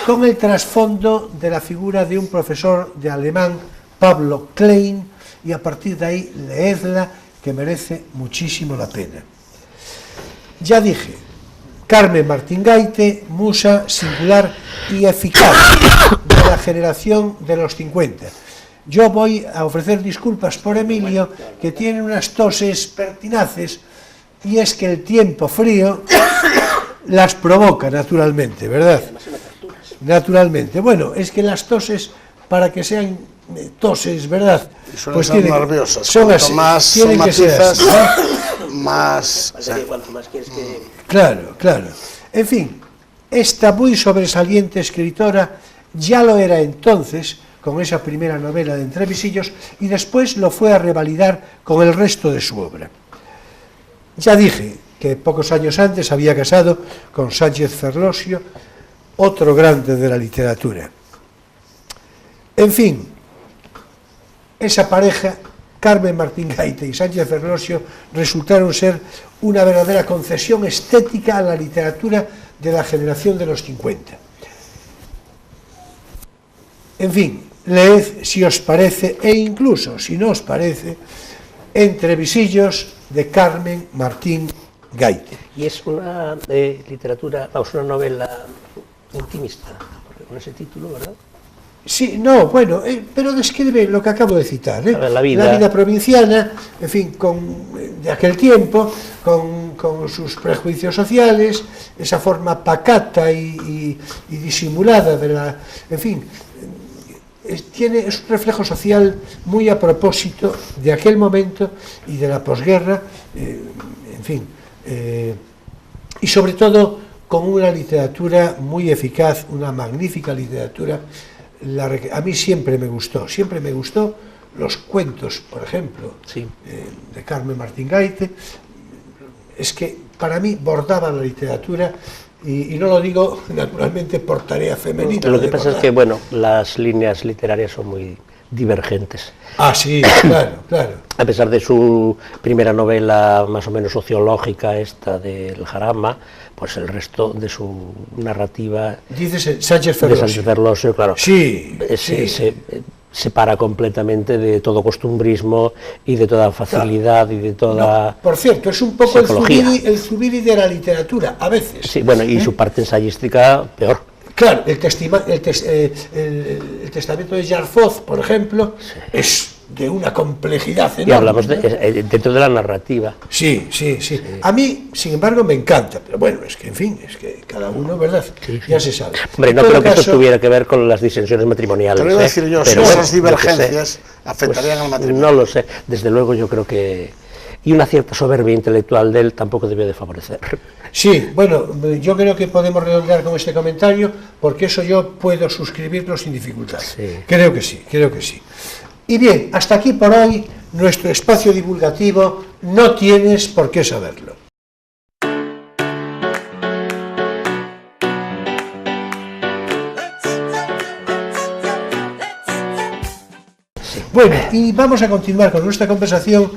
con el trasfondo de la figura de un profesor de alemán, Pablo Klein, y a partir de ahí leedla, que merece muchísimo la pena. Ya dije, Carmen Martín Gaite, musa singular y eficaz de la generación de los 50. Yo voy a ofrecer disculpas por Emilio, que tiene unas toses pertinaces, y es que el tiempo frío las provoca naturalmente, ¿verdad? Naturalmente. Bueno, es que las toses, para que sean toses, ¿verdad? Pues tienen nerviosas. Son así, más tienen que ser así, ¿no? más... Cuanto más quieres que... Claro, claro. En fin, esta muy sobresaliente escritora ya lo era entonces, con esa primera novela de Entrevisillos, y después lo fue a revalidar con el resto de su obra. Ya dije que pocos años antes había casado con Sánchez Ferlosio, otro grande de la literatura. En fin, esa pareja, Carmen Martín Gaite y Sánchez Ferlosio, resultaron ser una verdadera concesión estética a la literatura de la generación de los 50. En fin, leed si os parece, e incluso si no os parece, Entrevisillos de Carmen Martín Gaite. Y es una literatura, vamos, una novela intimista, porque con ese título, ¿verdad? Sí, no, bueno, pero describe lo que acabo de citar, La vida provinciana, en fin, de aquel tiempo, con sus prejuicios sociales, esa forma pacata y disimulada de la... En fin, es un reflejo social muy a propósito de aquel momento y de la posguerra, en fin, y sobre todo con una literatura muy eficaz, una magnífica literatura. A mí siempre me gustó los cuentos, por ejemplo, sí, de Carmen Martín Gaite. Es que para mí bordaba la literatura, y no lo digo naturalmente por tarea femenina. Lo que pasa es que, bueno, las líneas literarias son muy divergentes. Ah, sí, claro, claro. A pesar de su primera novela más o menos sociológica, esta del Jarama, pues el resto de su narrativa... Dices Sánchez Ferlosio. De Sánchez Ferlosio, claro. Sí, sí. Se separa completamente de todo costumbrismo y de toda facilidad, no, y de toda... No, por cierto, es un poco el Zubiri de la literatura, a veces. Sí, bueno, y su parte ensayística, peor. Claro, el testamento de Jarfoz, por ejemplo, sí, es de una complejidad enorme. Y hablamos dentro de la narrativa. Sí, sí, sí. A mí, sin embargo, me encanta, pero bueno, es que, en fin, es que cada uno, ¿verdad? Sí, sí. Ya se sabe. Hombre, no creo que eso tuviera que ver con las disensiones matrimoniales. Te lo iba a decir yo, pero si esas divergencias afectarían al matrimonio. No lo sé, desde luego yo creo que... Y una cierta soberbia intelectual de él tampoco debió de favorecer. Sí, bueno, yo creo que podemos redondear con este comentario, porque eso yo puedo suscribirlo sin dificultad. Sí. Creo que sí, creo que sí. Y bien, hasta aquí por hoy nuestro espacio divulgativo. No tienes por qué saberlo. Bueno, y vamos a continuar con nuestra conversación.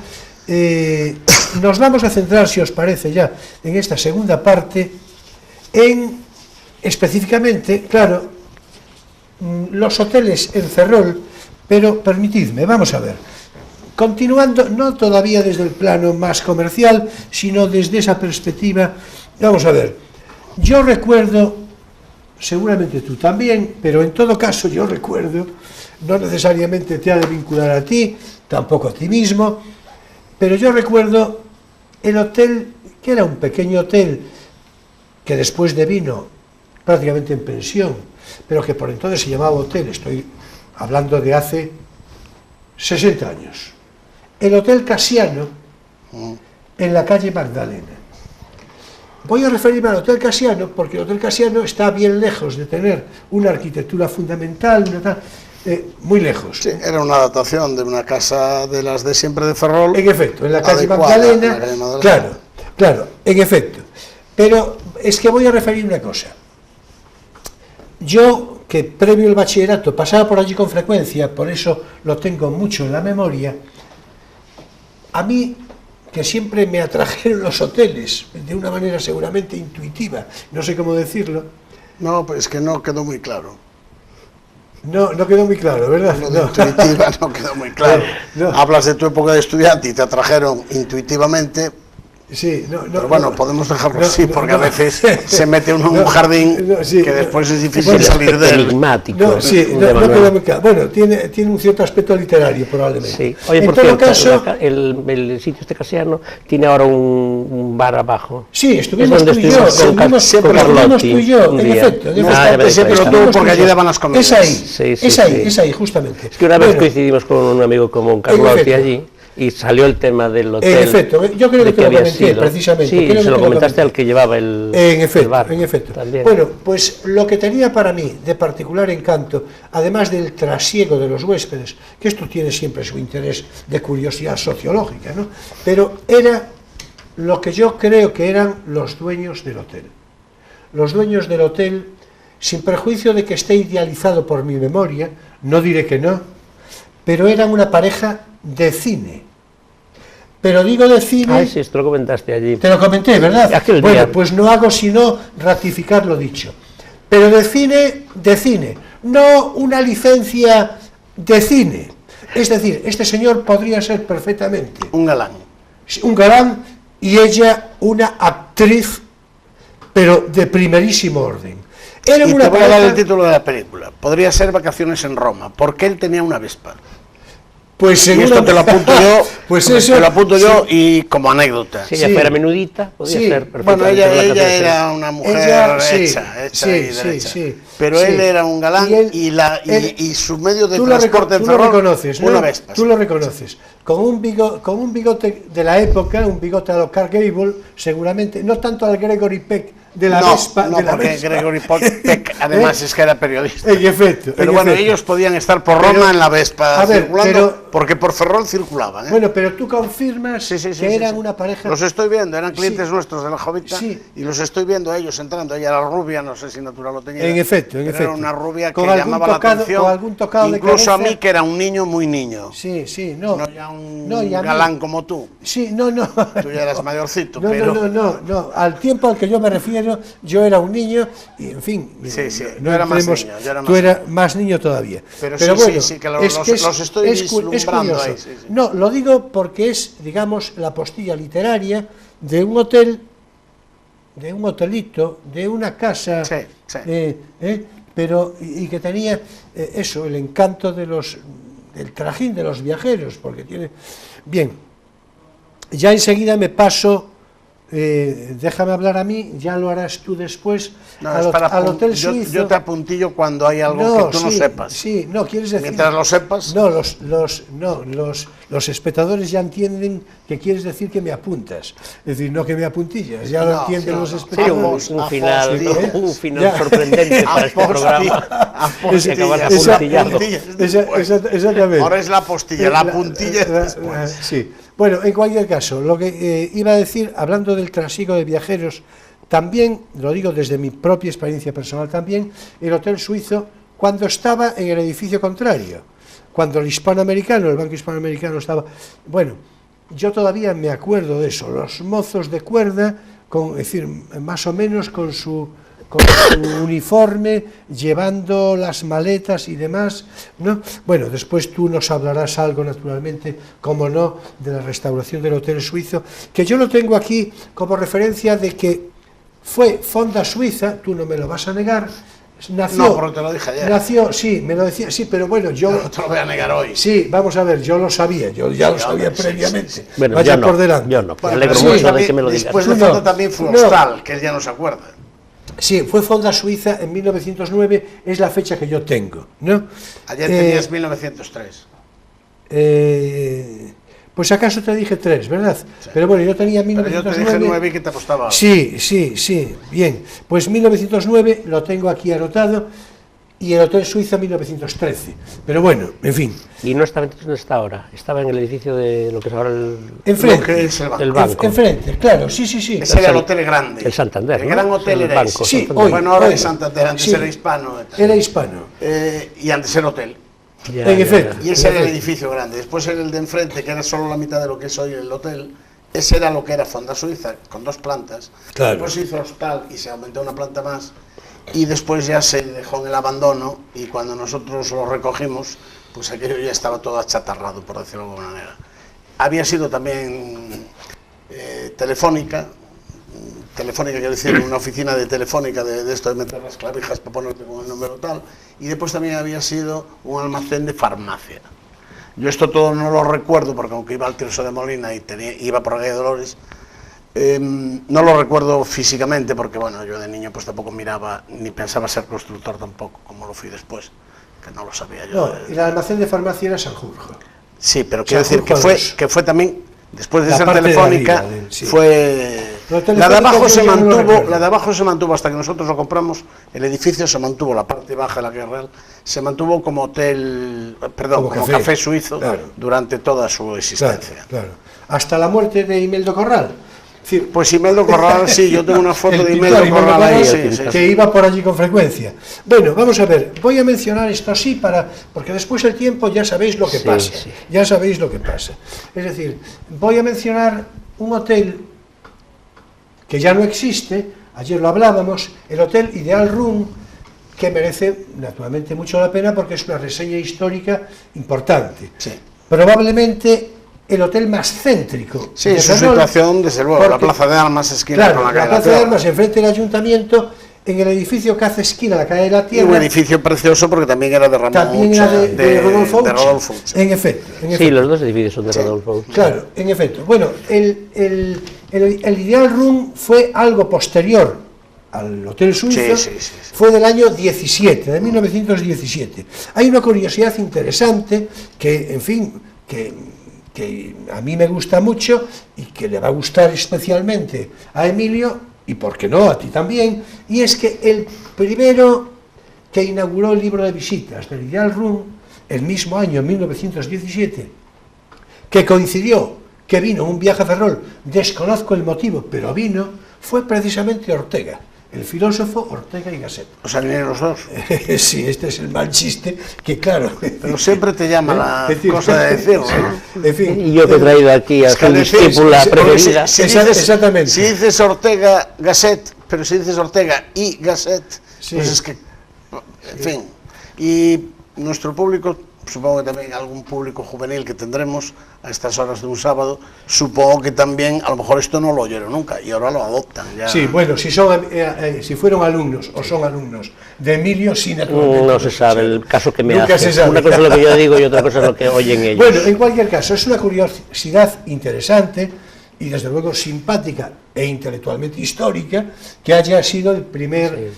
Nos vamos a centrar, si os parece ya, en esta segunda parte, en específicamente, claro, los hoteles en Ferrol, pero permitidme, vamos a ver, continuando, no todavía desde el plano más comercial, sino desde esa perspectiva. Vamos a ver, yo recuerdo, seguramente tú también, pero en todo caso yo recuerdo, no necesariamente te ha de vincular a ti, tampoco a ti mismo, pero yo recuerdo el hotel, que era un pequeño hotel, que después devino prácticamente en pensión, pero que por entonces se llamaba hotel, estoy hablando de hace 60 años. El Hotel Casiano, en la calle Magdalena. Voy a referirme al Hotel Casiano, porque el Hotel Casiano está bien lejos de tener una arquitectura fundamental, muy lejos. Sí, era una adaptación de una casa de las de siempre de Ferrol. En efecto, en la calle Magdalena, claro, en efecto. Pero es que voy a referir una cosa. Yo, que previo al bachillerato pasaba por allí con frecuencia, por eso lo tengo mucho en la memoria, a mí que siempre me atrajeron los hoteles, de una manera seguramente intuitiva, no sé cómo decirlo. No, pues es que no quedó muy claro. No quedó muy claro, ¿verdad? Lo de intuitiva no quedó muy claro. No. Hablas de tu época de estudiante y te atrajeron intuitivamente. Sí, Pero bueno, podemos dejarlo así, porque a veces se mete uno en un jardín sí, que después es difícil Bueno, salir de él. enigmático. No, sí, de no Manuel. quedó muy claro. Bueno, tiene un cierto aspecto literario, probablemente. Sí. Oye, En por todo cierto, caso, el sitio este casiano tiene ahora un bar abajo. sí, Es estuvimos donde tú y yo, estuvimos con Carlotti tú y yo, un en día. efecto. En Ah, efecto. ya ves, siempre ahí lo está. tuvo Estuvimos porque tú y allí yo. daban las comidas. Es ahí, Sí, sí, es ahí, justamente. Es que una vez Bueno, coincidimos con un amigo común, Carlotti, efecto. allí, y salió el tema del hotel. En efecto, yo creo que de te lo había comenté, sido. precisamente. Sí, creo que se lo te comentaste comenté. al que llevaba el bar. En efecto. También. Bueno, pues lo que tenía para mí de particular encanto, además del trasiego de los huéspedes, que esto tiene siempre su interés de curiosidad sociológica, ¿no? Pero era lo que yo creo que eran los dueños del hotel. Los dueños del hotel, sin perjuicio de que esté idealizado por mi memoria, no diré que no, pero eran una pareja de cine. Pero digo de cine... Ay, sí, esto lo comentaste allí. Te lo comenté, ¿verdad? Aquel Bueno, día. pues no hago sino ratificar lo dicho. Pero de cine, no una licencia de cine. Es decir, este señor podría ser perfectamente Un galán. un galán y ella una actriz, pero de primerísimo orden. Era Y una te voy a dar el pareja- título de la película. Podría ser Vacaciones en Roma, porque él tenía una Vespa. Pues Y esto seguro- te lo apunto yo, pues eso, te lo apunto yo sí. y como anécdota. Si ella Sí. fuera menudita, podía Sí. ser Bueno, perfectamente ella la canción. era una mujer Ella, sí, hecha sí, y sí, derecha. sí, Pero sí. él era un galán Y él- y, él- su medio de tú lo transporte en tú lo Ferrol, reconoces, ¿no? una Vespa. Tú lo reconoces. Con un bigote de la época, un bigote a lo Clark Gable, seguramente, no tanto al Gregory Peck de la Vespa. No, de la porque Vespa. Gregory Peck además es que era periodista. En efecto. Pero en bueno, efecto. ellos podían estar por Roma Pero- en la Vespa a ver, circulando, pero- porque por Ferrol circulaban. ¿eh? Bueno, pero tú confirmas Sí, sí, sí, que sí, eran sí. una pareja... Los estoy viendo, eran clientes Sí. nuestros de la Jovita Sí. y los estoy viendo a ellos entrando. Ella era rubia, no sé si natural lo tenía. En efecto, pero efecto. Era una rubia que Con algún llamaba tocado- la atención. con algún tocado de incluso a cabeza. mí, que era un niño muy niño. Sí, sí, no. No ya un No, y a mí- galán como tú. Sí, no. Tú ya eras mayorcito, No, pero... no. Al tiempo al que yo me refiero, yo era un niño y, en fin... Sí, sí, yo era más entremos- niño, yo era más Tú eras más niño todavía. Pero Pero sí, bueno, sí, que los estoy es vislumbrando curioso. ahí, sí, sí. No, lo digo porque es, digamos, la postilla literaria de un hotel, de un hotelito, de una casa... Sí, sí. pero y que tenía eso, el encanto del trajín de los viajeros, porque tiene... Bien, ya enseguida me paso, déjame hablar a mí, ya lo harás tú después, No, al, es para al Hotel yo, Suizo. yo te apuntillo cuando hay algo que tú no sí, sepas. Sí, no, quieres decir... Mientras lo sepas... No, los espectadores ya entienden que quieres decir que me apuntas. Es decir, no que me apuntillas, ya lo No, entienden no, los no. Sí, espectadores. un final, Aposti- un final Ya. sorprendente para este programa. Ese- Que acabas esa- apuntillando. Exactamente. Ahora es la postilla, la puntilla es la- después. sí. Bueno, en cualquier caso, lo que iba a decir, hablando del trasiego de viajeros, también, lo digo desde mi propia experiencia personal también, el Hotel Suizo, cuando estaba en el edificio contrario, cuando el hispanoamericano, el Banco Hispanoamericano estaba... Bueno, yo todavía me acuerdo de eso, los mozos de cuerda, es decir, más o menos con su uniforme, llevando las maletas y demás, ¿no? Bueno, después tú nos hablarás algo, naturalmente, como no, de la restauración del Hotel Suizo, que yo lo tengo aquí como referencia de que fue Fonda Suiza, tú no me lo vas a negar, nació... No, porque te lo dije ayer. Nació, sí, me lo decía, sí, pero bueno, yo... No te lo voy a negar hoy. Sí, vamos a ver, yo lo sabía, yo ya lo sabía hombre, sí, previamente. sí, sí. Bueno, Vaya yo no, por delante. yo no. Me Bueno, alegro sí, mucho de también- que me lo digas. Después de No, Fonda también fue no. Hostal, que él ya no se acuerda. Sí, fue Fonda Suiza en 1909, es la fecha que yo tengo, ¿no? Ayer tenías 1903. Pues acaso te dije 3, ¿verdad? Sí. Pero bueno, yo tenía Pero yo te 1909. dije 9 y que te apostaba. Sí, bien. Pues 1909 lo tengo aquí anotado y el Hotel Suiza 1913. Pero bueno, en fin. Y no estaba, entonces, ¿dónde está ahora? Estaba en el edificio de lo que es ahora el Enfrente. Lo que es el banco. El banco. Enfrente, claro, sí. Ese era el hotel grande. el Santander, El ¿no? gran hotel El era banco, ese. Sí, Santander. hoy. Bueno, ahora hoy. es Santander, antes Sí. era hispano. Era hispano. Y antes era hotel. Ya, En efecto. Y ese era el Perfecto. edificio grande. Después era el de enfrente, que era solo la mitad de lo que es hoy el hotel, ese era lo que era Fonda Suiza, con 2 plantas. Claro. Después se hizo hostal y se aumentó una planta más, y después ya se dejó en el abandono, y cuando nosotros lo recogimos, pues aquello ya estaba todo achatarrado, por decirlo de alguna manera. Había sido también telefónica, quiero decir, una oficina de telefónica de esto de meter las clavijas para ponerte con el número tal, y después también había sido un almacén de farmacia. Yo esto todo no lo recuerdo, porque aunque iba al Tirso de Molina y iba por Gaya Dolores, no lo recuerdo físicamente, porque bueno, yo de niño pues tampoco miraba, ni pensaba ser constructor tampoco, como lo fui después, que no lo sabía yo. No, el almacén de farmacia era Sanjurjo. Sí, pero quiero decir Sanjurjo que fue también, después de la ser parte de telefónica, arriba, sí. fue... La La de abajo Telefónica yo no lo recuerdo. la de abajo se mantuvo hasta que nosotros lo compramos, el edificio se mantuvo, la parte baja de la Guerra Real, se mantuvo como hotel, perdón, como café suizo, claro, durante toda su existencia. Claro. Hasta la muerte de Imeldo Corral. Es decir, Pues Imeldo Corral, sí, yo tengo una foto el de pintor Imeldo Corral ahí, Corral, sí. que iba por allí con frecuencia. Bueno, vamos a ver, voy a mencionar esto así porque después el tiempo ya sabéis lo que pasa. Sí. Ya sabéis lo que pasa. Es decir, voy a mencionar un hotel que ya no existe, ayer lo hablábamos, el Hotel Ideal Room, que merece naturalmente mucho la pena porque es una reseña histórica importante. Sí. Probablemente el hotel más céntrico. Sí, de su Ferrol, situación, desde luego, la porque, Plaza de Armas, esquina claro, con la calle la de la Plaza de Tierra. Armas, enfrente del ayuntamiento, en el edificio que hace esquina a la calle de la Y Tierra. un edificio precioso porque también era de Ramón También Ucha, era de Rodolfo Ucha. de Rodolfo Ucha. En efecto. Sí, los dos edificios son de Rodolfo Ucha. Claro, en efecto. Bueno, el Ideal Room fue algo posterior al Hotel Suizo, Sí. fue del año 17, de 1917. Hay una curiosidad interesante que, en fin, que a mí me gusta mucho y que le va a gustar especialmente a Emilio, y por qué no, a ti también, y es que el primero que inauguró el libro de visitas del Ideal Room, el mismo año, en 1917, que coincidió que vino un viaje a Ferrol, desconozco el motivo, pero vino, fue precisamente Ortega, el filósofo Ortega y Gasset. O sea, vinieron los dos. Sí, este es el mal chiste, que claro... Pero siempre te llama la Es decir, cosa de decirlo, ¿no? En fin, Y yo que he traído aquí a Es que su a veces, discípula sí, preferida. Exactamente. Si dices Ortega Gasset, pero si dices Ortega y Gasset, Sí. pues es que, en fin. Y nuestro público, supongo que también algún público juvenil que tendremos a estas horas de un sábado, supongo que también, a lo mejor esto no lo oyeron nunca y ahora lo adoptan. Ya. Sí, bueno, si fueron alumnos o son alumnos de Emilio, sí, naturalmente. No se sabe el caso que me Nunca se hace. sabe. Una cosa es lo que yo digo y otra cosa es lo que oyen ellos. Bueno, en cualquier caso, es una curiosidad interesante y desde luego simpática e intelectualmente histórica que haya sido el primer...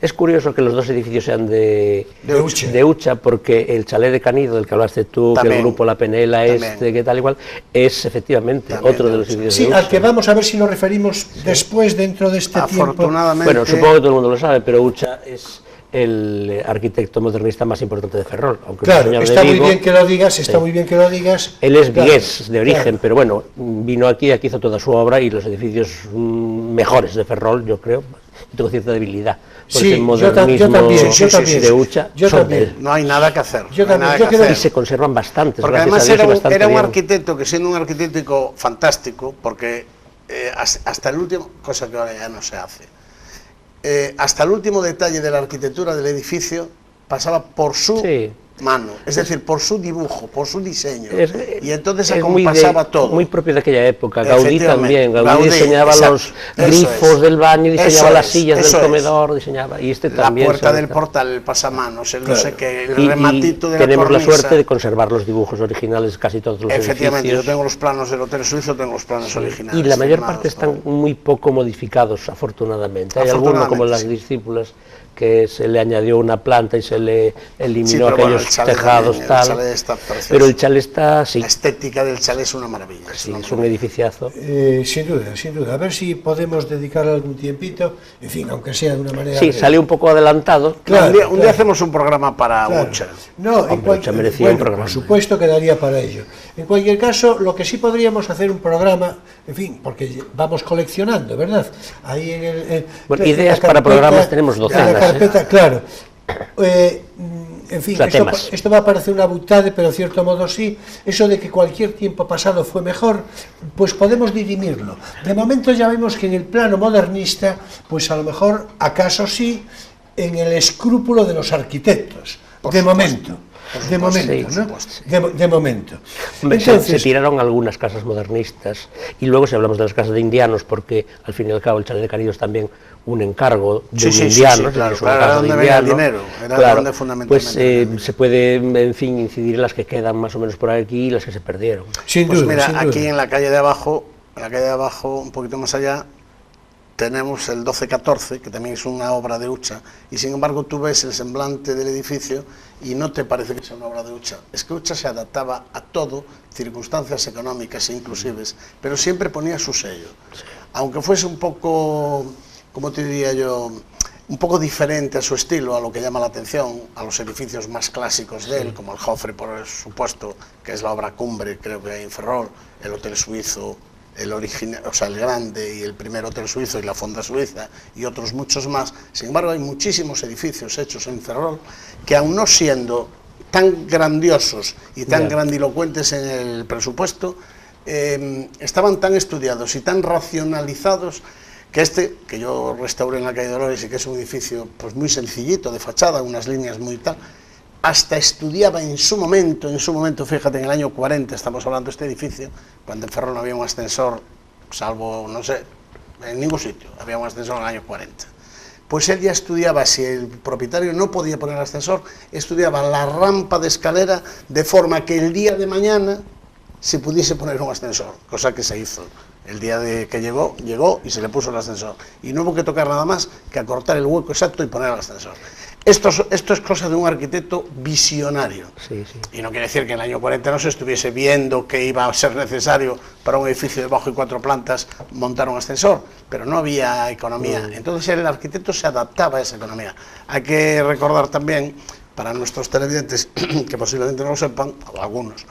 Es curioso que los dos edificios sean De Ucha. de Ucha, porque el chalet de Canido, del que hablaste tú, que También. el grupo La Penela, También. que tal igual, es efectivamente También otro de de los Ucha. edificios Sí, de al Ucha. que vamos a ver si nos referimos después dentro de este tiempo. Afortunadamente. Bueno, supongo que todo el mundo lo sabe, pero Ucha es el arquitecto modernista más importante de Ferrol. Aunque Claro, señor de está muy Vigo, bien que lo digas, está sí. muy bien que lo digas. Él es Claro, vigués de origen, claro. pero bueno, vino aquí hizo toda su obra y los edificios mejores de Ferrol, yo creo, y tengo cierta debilidad por Sí, ese yo modernismo también, yo también. de Ucha, Yo son también. de él. No hay nada que hacer. Yo no hay también, nada yo que creo Y hacer. se conservan bastantes, Porque gracias además a Dios, y era bastante un bien. arquitecto que, siendo un arquitecto fantástico, porque hasta el último, cosa que ahora ya no se hace, hasta el último detalle de la arquitectura del edificio pasaba por su Sí. mano, es decir, por su dibujo, por su diseño, y entonces es acompasaba todo. muy propio de aquella época. Gaudí Efectivamente. también. Gaudí Gaudí, diseñaba exacto. los Eso grifos es. del baño, diseñaba Eso las es, sillas eso del es. comedor, diseñaba. Y este La también. puerta se del nota. portal, el pasamanos, el no sé qué, el Y rematito de la tenemos la cornisa. suerte de conservar los dibujos originales, casi todos los Efectivamente, yo edificios. tengo los planos del Hotel Suizo, tengo los planos originales. Y la mayor firmados parte están por- muy poco modificados, afortunadamente. Hay alguno, como las sí. discípulas, que se le añadió una planta y se le eliminó Sí, pero bueno, aquellos el chalet tejados, también, el tal. chalet está precioso. Pero el chalet está, sí, La estética del chalet es una maravilla. sí, es un edificiazo. Sin duda, sin duda. A ver si podemos dedicar algún tiempito, en fin, aunque sea de una manera... Sí, salió un poco adelantado. Claro, un día claro. hacemos un programa para Claro. Ucha. No, Hombre, Ucha merecía un programa. por supuesto quedaría para ello. En cualquier caso, lo que sí podríamos hacer un programa, en fin, porque vamos coleccionando, ¿verdad? Ahí en el... Bueno, en ideas la para carpeta- programas tenemos docenas, en la carpeta, claro. en fin, O sea, temas. esto va a parecer una butade, pero en cierto modo sí, eso de que cualquier tiempo pasado fue mejor, pues podemos dirimirlo. De momento ya vemos que en el plano modernista, pues a lo mejor, acaso sí, en el escrúpulo de los arquitectos, de momento, sí, ¿no? De momento. Hombre, se Entonces, tiraron algunas casas modernistas, y luego si hablamos de las casas de indianos, porque al fin y al cabo el Chalet de Canido es también un encargo de un indiano, claro, es una era casa de donde venía el indiano, dinero, era claro, donde fundamentalmente pues se puede, en fin, incidir en las que quedan más o menos por aquí y las que se perdieron. sin Pues duda, mira, sin aquí duda. en la calle de abajo, un poquito más allá, tenemos el 1214, que también es una obra de Ucha, y sin embargo tú ves el semblante del edificio y no te parece que sea una obra de Ucha. Es que Ucha se adaptaba a todo, circunstancias económicas e inclusives, pero siempre ponía su sello. Aunque fuese un poco, ¿cómo te diría yo?, un poco diferente a su estilo, a lo que llama la atención, a los edificios más clásicos de él, como el Jofre, por supuesto, que es la obra cumbre, creo que hay en Ferrol, el Hotel Suizo, el original, o sea, el grande y el primer hotel suizo y la Fonda Suiza y otros muchos más. Sin embargo, hay muchísimos edificios hechos en Ferrol que, aun no siendo tan grandiosos y tan grandilocuentes en el presupuesto, estaban tan estudiados y tan racionalizados que que yo restauré en la calle Dolores y que es un edificio pues muy sencillito de fachada, unas líneas muy tal, hasta estudiaba en su momento, fíjate, en el año 40 estamos hablando de este edificio, cuando en Ferrol no había un ascensor, salvo, no sé, en ningún sitio, había un ascensor en el año 40. Pues él ya estudiaba, si el propietario no podía poner ascensor, estudiaba la rampa de escalera de forma que el día de mañana se pudiese poner un ascensor, cosa que se hizo. El día de que llegó y se le puso el ascensor. Y no hubo que tocar nada más que acortar el hueco exacto y poner el ascensor. Esto es cosa de un arquitecto visionario. Sí, sí. Y no quiere decir que en el año 40 no se estuviese viendo que iba a ser necesario para un edificio de bajo y 4 plantas montar un ascensor, pero no había economía. Entonces el arquitecto se adaptaba a esa economía. Hay que recordar también, para nuestros televidentes, que posiblemente no lo sepan, o algunos,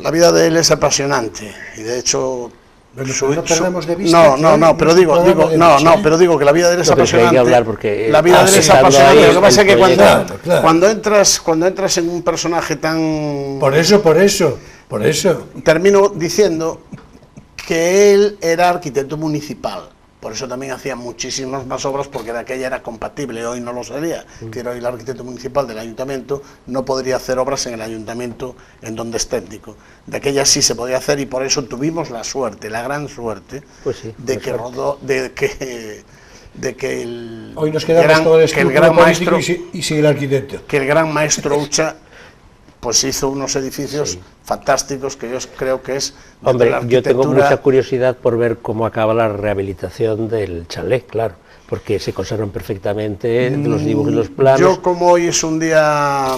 la vida de él es apasionante y de hecho Bueno, pero no perdamos de vista pero digo que la vida de él es No, pero es que hay apasionante. que hablar porque La vida de él es estando apasionante. ahí Lo que pasa es que el proyecto. Claro. cuando entras en un personaje tan... Por eso. Termino diciendo que él era arquitecto municipal. Por eso también hacía muchísimas más obras, porque de aquella era compatible, hoy no lo sería. Que hoy el arquitecto municipal del ayuntamiento no podría hacer obras en el ayuntamiento en donde es técnico. De aquella sí se podía hacer y por eso tuvimos la suerte, la gran suerte, Pues sí, de que el Hoy nos quedamos todo el gran maestro y sin el arquitecto. que el gran maestro Ucha pues hizo unos edificios fantásticos que yo creo que es... Hombre, yo tengo arquitectura... mucha curiosidad por ver cómo acaba la rehabilitación del chalet, claro, porque se conservan perfectamente los dibujos y los planos. Yo, como hoy es un día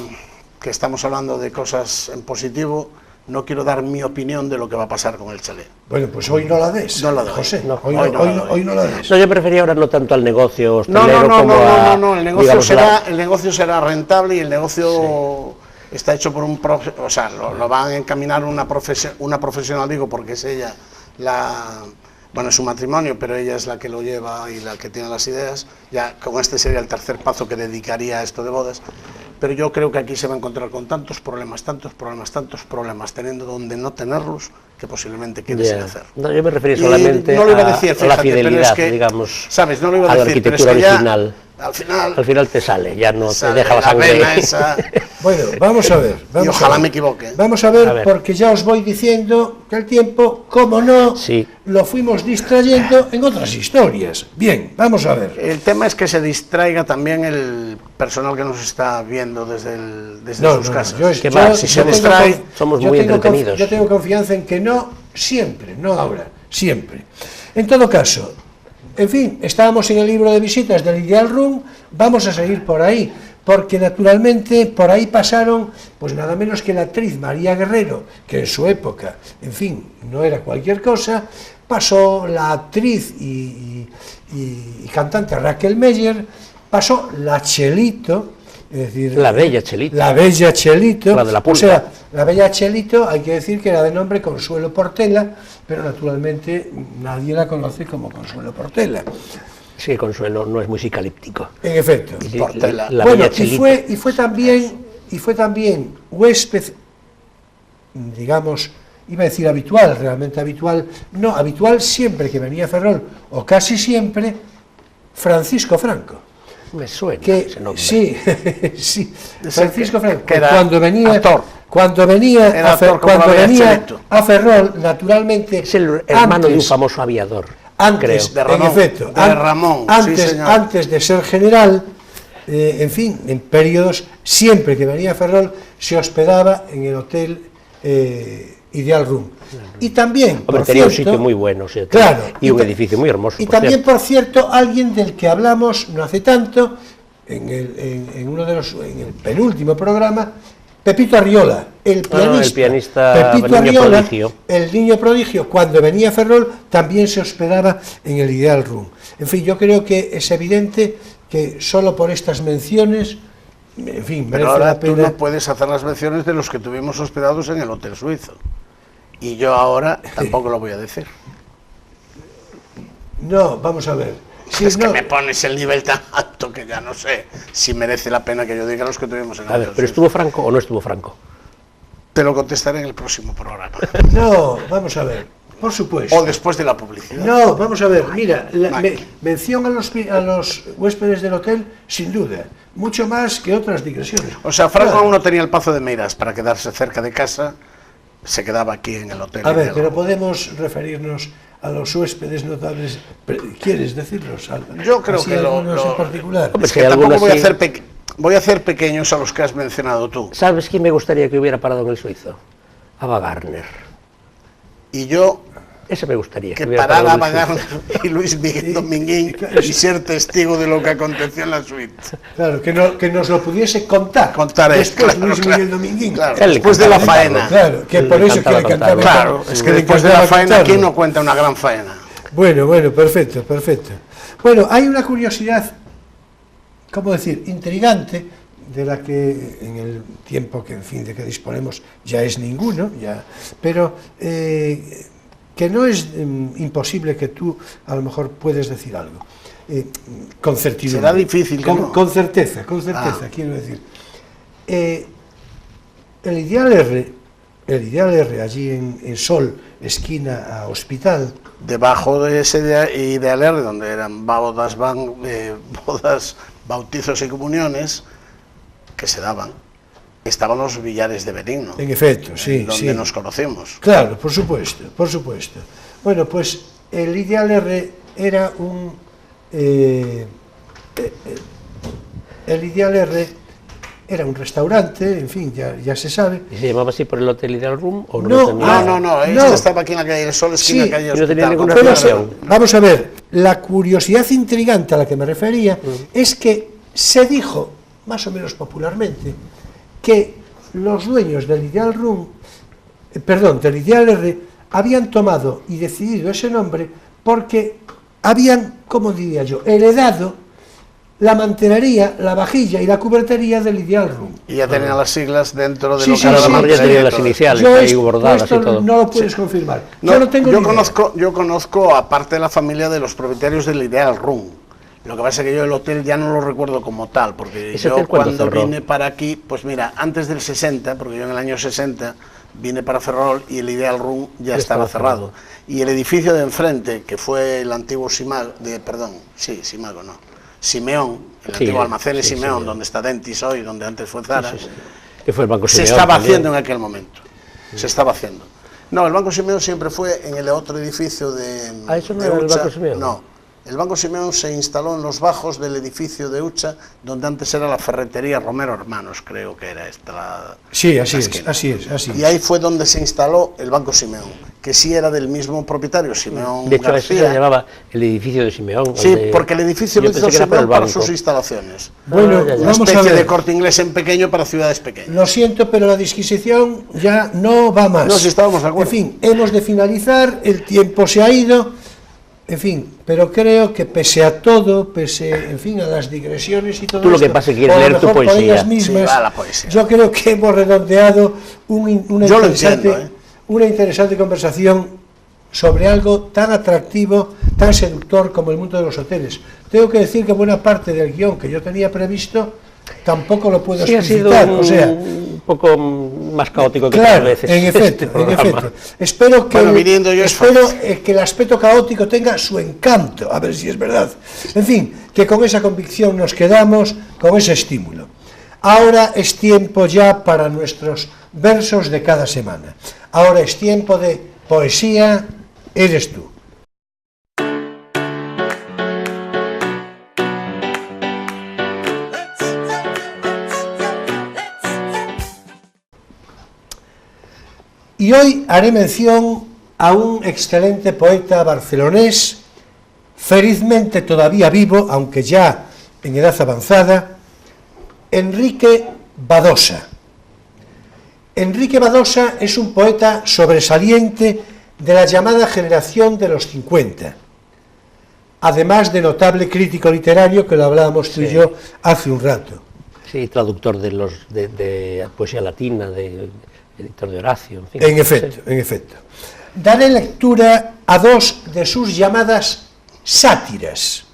que estamos hablando de cosas en positivo, no quiero dar mi opinión de lo que va a pasar con el chalet. Bueno, pues hoy no la des, No la doy. José, No, hoy no la des. No, yo prefería ahora no tanto al negocio hostelero como a... No, el negocio será rentable y el negocio está hecho por o sea, lo van a encaminar una profesional, digo, porque es ella bueno, es su matrimonio, pero ella es la que lo lleva y la que tiene las ideas. Ya con este sería el tercer paso que dedicaría a esto de bodas. Pero yo creo que aquí se va a encontrar con tantos problemas, teniendo donde no tenerlos, que posiblemente quiere sin hacer. No, yo me refería solamente no lo iba a decir, fíjate, la fidelidad, pero es que, digamos, ¿sabes? No lo iba a a la decir, pero es arquitectura que ya, original. al final te sale, ya no te sale deja la sangre. vena esa. Bueno, vamos a ver. Y ojalá me equivoque. Vamos a ver, porque ya os voy diciendo que el tiempo, como no, lo fuimos distrayendo en otras historias. Bien, vamos a ver. El tema es que se distraiga también el personal que nos está viendo desde sus casas. Si se distrae, somos muy entretenidos. Yo tengo confianza en que no siempre, no ahora, siempre. En todo caso, en fin, estábamos en el libro de visitas del Ideal Room, vamos a seguir por ahí, porque naturalmente por ahí pasaron, pues nada menos que la actriz María Guerrero, que en su época, en fin, no era cualquier cosa, pasó la actriz y cantante Raquel Meyer, pasó la Chelito, es decir, la bella Chelito, la bella Chelito, la de la pulpa. O sea, la bella Chelito, hay que decir que era de nombre Consuelo Portela, pero naturalmente nadie la conoce como Consuelo Portela. Es que Consuelo no es muy psicalíptico. En efecto. Y Portela. la Bueno, bella Chelita. y fue también huésped, digamos, iba a decir habitual, realmente habitual, no, habitual siempre que venía a Ferrol, o casi siempre, Francisco Franco. Me suena Que ese nombre. sí, sí, Francisco Franco, que era cuando venía actor. A Era actor como la bella Chelito. Ferrol, naturalmente, Es el hermano de un antes- famoso aviador. antes, creo. De Ramón, en efecto, de Ramón, sí, señor. antes de ser general, en fin, en periodos, siempre que venía a Ferrol, se hospedaba en el hotel Ideal Room. Y también, Hombre, por tenía un cierto, sitio muy bueno, sí, claro, y un ta- edificio muy hermoso. Y por también, cierto. por cierto, alguien del que hablamos no hace tanto, en uno de los, en el penúltimo programa, Pepito Arriola, el pianista. El pianista Pepito niño Arriola, prodigio. el niño prodigio, cuando venía a Ferrol, también se hospedaba en el Ideal Room. En fin, yo creo que es evidente que solo por estas menciones, en fin, Pero merece ahora la tú pena. no puedes hacer las menciones de los que tuvimos hospedados en el Hotel Suizo. Y yo ahora tampoco lo voy a decir. No, vamos a ver. Sí, Es que no, me pones el nivel tan alto que ya no sé si merece la pena que yo diga los que tuvimos en el A ver, Hotel ¿pero Suizo. estuvo Franco o no estuvo Franco? Te lo contestaré en el próximo programa. no, vamos a ver. Por supuesto. O después de la publicidad. No, vamos a ver, mira, Mike. mención a los huéspedes del hotel, sin duda, mucho más que otras digresiones. O sea, Franco Claro. aún no tenía el Pazo de Meirás para quedarse cerca de casa, se quedaba aquí en el hotel. A ver, Ideal. pero podemos referirnos a los huéspedes notables, ¿quieres decirlos, Álvaro? Yo creo Así que algunos en particular. Hombre, Es si que hay tampoco algunos voy a sí. hacer voy a hacer pequeños a los que has mencionado tú. ¿Sabes quién me gustaría que hubiera parado en el Suizo? Ava Gardner. Y yo, Ese me gustaría. que hubiera parara a parado en el Vagar Suizo. y Luis Miguel Dominguín y ser testigo de lo que aconteció en la suite. Claro, que nos lo pudiese contar. Contar esto, después claro, Luis claro. Miguel Dominguín. Claro, Él le después de la encantaba faena. Claro, que Le por eso encantaba que le cantaba. contarlo. Claro, es que le después de la encantaba faena aquí contarlo. no cuenta una gran faena. Bueno, perfecto, perfecto. Bueno, hay una curiosidad, ¿cómo decir?, intrigante, de la que en el tiempo que, en fin, de que disponemos ya es ninguno, ya, pero que no es imposible que tú a lo mejor puedes decir algo. Con certidumbre. Será difícil que no. Con certeza, quiero decir. El Ideal R, allí en Sol, esquina a Hospital, Debajo de ese Ideal R, donde eran bodas, bautizos y comuniones que se daban, estaban los billares de Benigno, en efecto, sí, donde sí. nos conocimos. Claro, por supuesto, por supuesto. Bueno, pues el Ideal R era un... el Ideal R era un restaurante, en fin, ya se sabe. ¿Y se llamaba así por el Hotel Ideal Room o no? No, tenía? No, este no. estaba aquí en la calle del Sol, esquina Sí, calle no tenía Hospital. ninguna Pero relación. vamos a ver, la curiosidad intrigante a la que me refería es que se dijo, más o menos popularmente, que los dueños del Ideal Room, del Ideal R, habían tomado y decidido ese nombre porque habían, ¿cómo diría yo?, heredado la mantelería, la vajilla y la cubertería del Ideal Room. Y ya tenían las siglas dentro de Sí, lo sí, que era sí, la ya marquetería tenía y las todo. iniciales Yo ahí esto bordadas y todo. no lo puedes confirmar. No, yo no tengo ni idea. yo conozco a parte de la familia de los propietarios del Ideal Room. Lo que pasa es que yo el hotel ya no lo recuerdo como tal, porque ¿Ese yo hotel cuándo cuando cerró? vine para aquí, pues mira, antes del 60, porque yo en el año 60 vine para Ferrol y el Ideal Room ya estaba cerrado. Y el edificio de enfrente, que fue el antiguo Simago, Simeón, el Sí, antiguo almacén de sí, Simeón, sí. donde está Dentis hoy, donde antes fue Zara, Que fue el Banco se Simeón estaba también. haciendo en aquel momento. Se estaba haciendo. No, el Banco Simeón siempre fue en el otro edificio de... Ah, ¿eso no de era el Ucha. Banco Simeón? No. El Banco Simeón se instaló en los bajos del edificio de Ucha, donde antes era la ferretería Romero Hermanos, creo que era esta. Sí, la así esquina. es. Y ahí fue donde se instaló el Banco Simeón, que sí era del mismo propietario, Simeón De hecho, eso García. se llamaba el edificio de Simeón. Sí, donde- porque el edificio yo lo hizo pensé que era por el Simeón para banco. sus instalaciones. Bueno, ya, ya. Una vamos a especie ver. de Corte Inglés en pequeño para ciudades pequeñas. Lo siento, pero la disquisición ya no va más. No, si estábamos de acuerdo. En fin, hemos de finalizar, el tiempo se ha ido, en fin, pero creo que pese a todo, en fin, a las digresiones y todo Tú lo que esto, pasa es que quieres o a lo leer tu mejor por poesía. ellas mismas, Sí, va la poesía. yo creo que hemos redondeado una Yo lo interesante, entiendo, una interesante conversación sobre algo tan atractivo, tan seductor como el mundo de los hoteles. Tengo que decir que buena parte del guión que yo tenía previsto tampoco lo puedo explicitar, ha sido un poco más caótico que claro, otras veces. en efecto. Espero que, que el aspecto caótico tenga su encanto, a ver si es verdad. En fin, que con esa convicción nos quedamos, con ese estímulo. Ahora es tiempo ya para nuestros versos de cada semana. Ahora es tiempo de poesía, eres tú. Y hoy haré mención a un excelente poeta barcelonés, felizmente todavía vivo, aunque ya en edad avanzada, Enrique Badosa. Enrique Badosa es un poeta sobresaliente de la llamada generación de los 50, además de notable crítico literario, que lo hablábamos tú y yo hace un rato. Sí, traductor de poesía latina, editor de Horacio, en fin. En efecto. Daré lectura a dos de sus llamadas sátiras.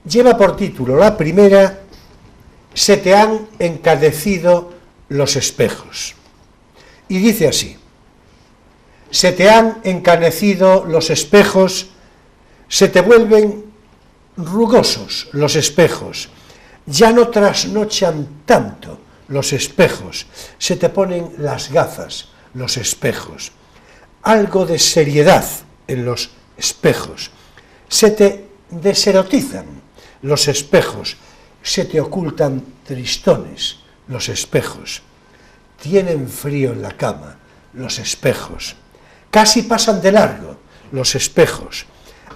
Lleva por título la primera, Se te han encanecido los espejos. Y dice así: se te han encanecido los espejos, se te vuelven rugosos los espejos, ya no trasnochan tanto los espejos, se te ponen las gafas, los espejos, algo de seriedad en los espejos, se te deserotizan los espejos, se te ocultan tristones los espejos, tienen frío en la cama los espejos, casi pasan de largo los espejos,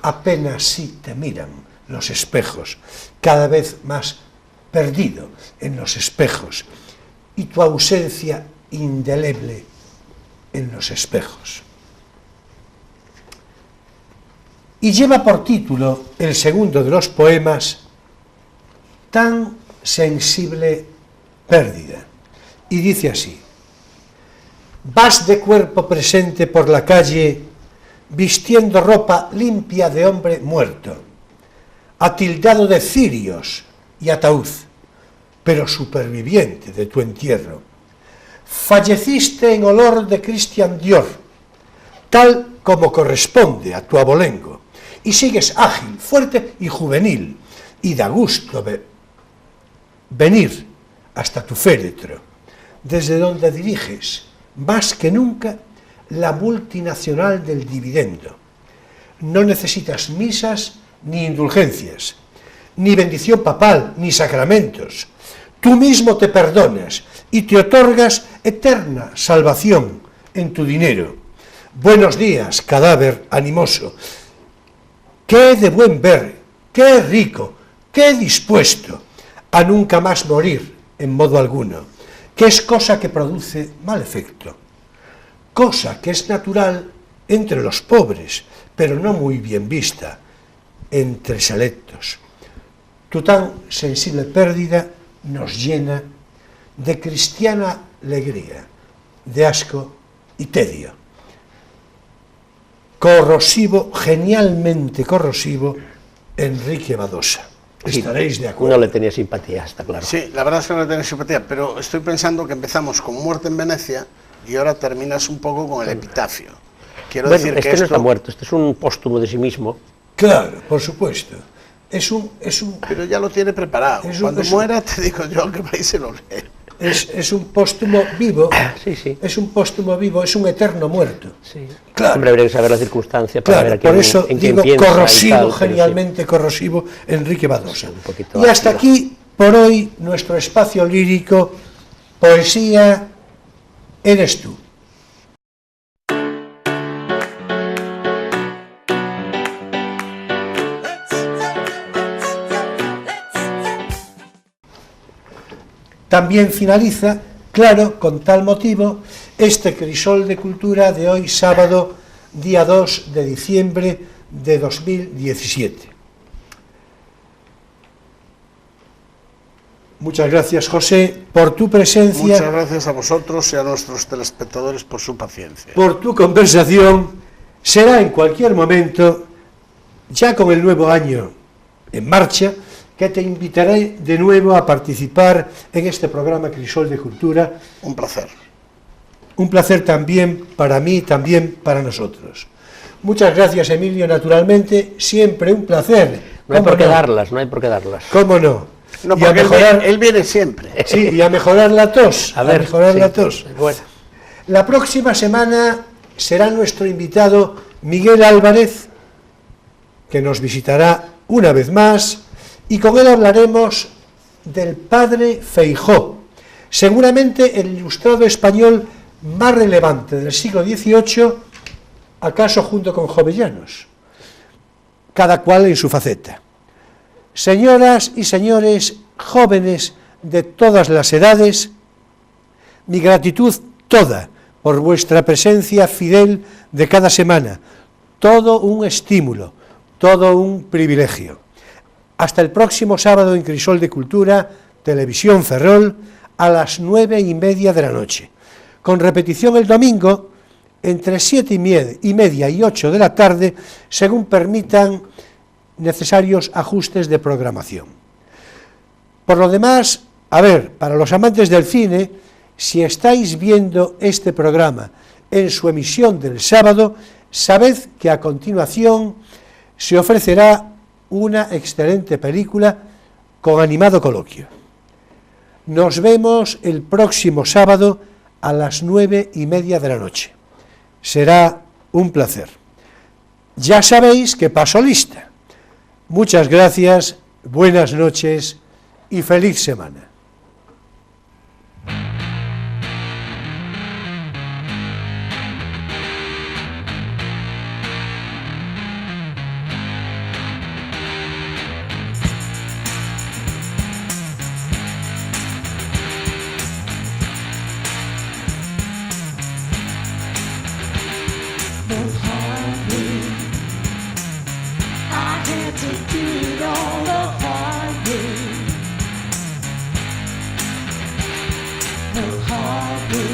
apenas sí te miran los espejos, cada vez más perdido en los espejos, y tu ausencia indeleble en los espejos. Y lleva por título el segundo de los poemas, Tan sensible pérdida, y dice así: vas de cuerpo presente por la calle, vistiendo ropa limpia de hombre muerto, atildado de cirios y ataúd, pero superviviente de tu entierro. Falleciste en olor de Christian Dior, tal como corresponde a tu abolengo, y sigues ágil, fuerte y juvenil, y da gusto venir hasta tu féretro, desde donde diriges, más que nunca, la multinacional del dividendo. No necesitas misas ni indulgencias, ni bendición papal, ni sacramentos. Tú mismo te perdonas y te otorgas eterna salvación en tu dinero. Buenos días, cadáver animoso. Qué de buen ver, qué rico, qué dispuesto a nunca más morir en modo alguno, que es cosa que produce mal efecto, cosa que es natural entre los pobres, pero no muy bien vista entre selectos. Tu tan sensible pérdida nos llena de cristiana alegría, de asco y tedio. Corrosivo, genialmente corrosivo, Enrique Badosa. Estaréis de acuerdo. No le tenía simpatía, está claro. Sí, la verdad es que no le tenía simpatía, pero estoy pensando que empezamos con Muerte en Venecia y ahora terminas un poco con el epitafio. Quiero decir que este no está muerto, este es un póstumo de sí mismo. Claro, por supuesto. Es un pero ya lo tiene preparado. Cuando muera te digo yo que vais a lo leer. Es un póstumo vivo. Sí. Es un póstumo vivo, es un eterno muerto. Sí. Claro. Hombre, habría que saber la circunstancia para ver a quién, por eso en quién digo piensa corrosivo, y tal, genialmente sí. Corrosivo, Enrique Badosa. Sí, y hasta aquí, por hoy, nuestro espacio lírico, poesía, eres tú. También finaliza, claro, con tal motivo, este crisol de cultura de hoy, sábado, día 2 de diciembre de 2017. Muchas gracias, José, por tu presencia. Muchas gracias a vosotros y a nuestros telespectadores por su paciencia. Por tu conversación, Será en cualquier momento, ya con el nuevo año en marcha, que te invitaré de nuevo a participar en este programa Crisol de Cultura. Un placer. Un placer también para mí, también para nosotros. Muchas gracias, Emilio, naturalmente, siempre un placer. No hay por qué darlas, no hay por qué darlas. ¿Cómo no? No, Y a porque mejorar, él viene siempre. sí, y a mejorar la tos. A ver, mejorar sí, la tos. bueno. La próxima semana será nuestro invitado Miguel Álvarez, que nos visitará una vez más, y con él hablaremos del padre Feijó, seguramente el ilustrado español más relevante del siglo XVIII, acaso junto con Jovellanos, cada cual en su faceta. Señoras y señores, jóvenes de todas las edades, mi gratitud toda por vuestra presencia fidel de cada semana, todo un estímulo, todo un privilegio. Hasta el próximo sábado en Crisol de Cultura, Televisión Ferrol, a las 9:30 de la noche, con repetición el domingo entre 7:30 y 8 de la tarde, según permitan necesarios ajustes de programación. Por lo demás, para los amantes del cine, si estáis viendo este programa en su emisión del sábado, sabed que a continuación se ofrecerá una excelente película con animado coloquio. Nos vemos el próximo sábado a las 9:30 de la noche. Será un placer. Ya sabéis que paso lista. Muchas gracias, buenas noches y feliz semana. Hard way.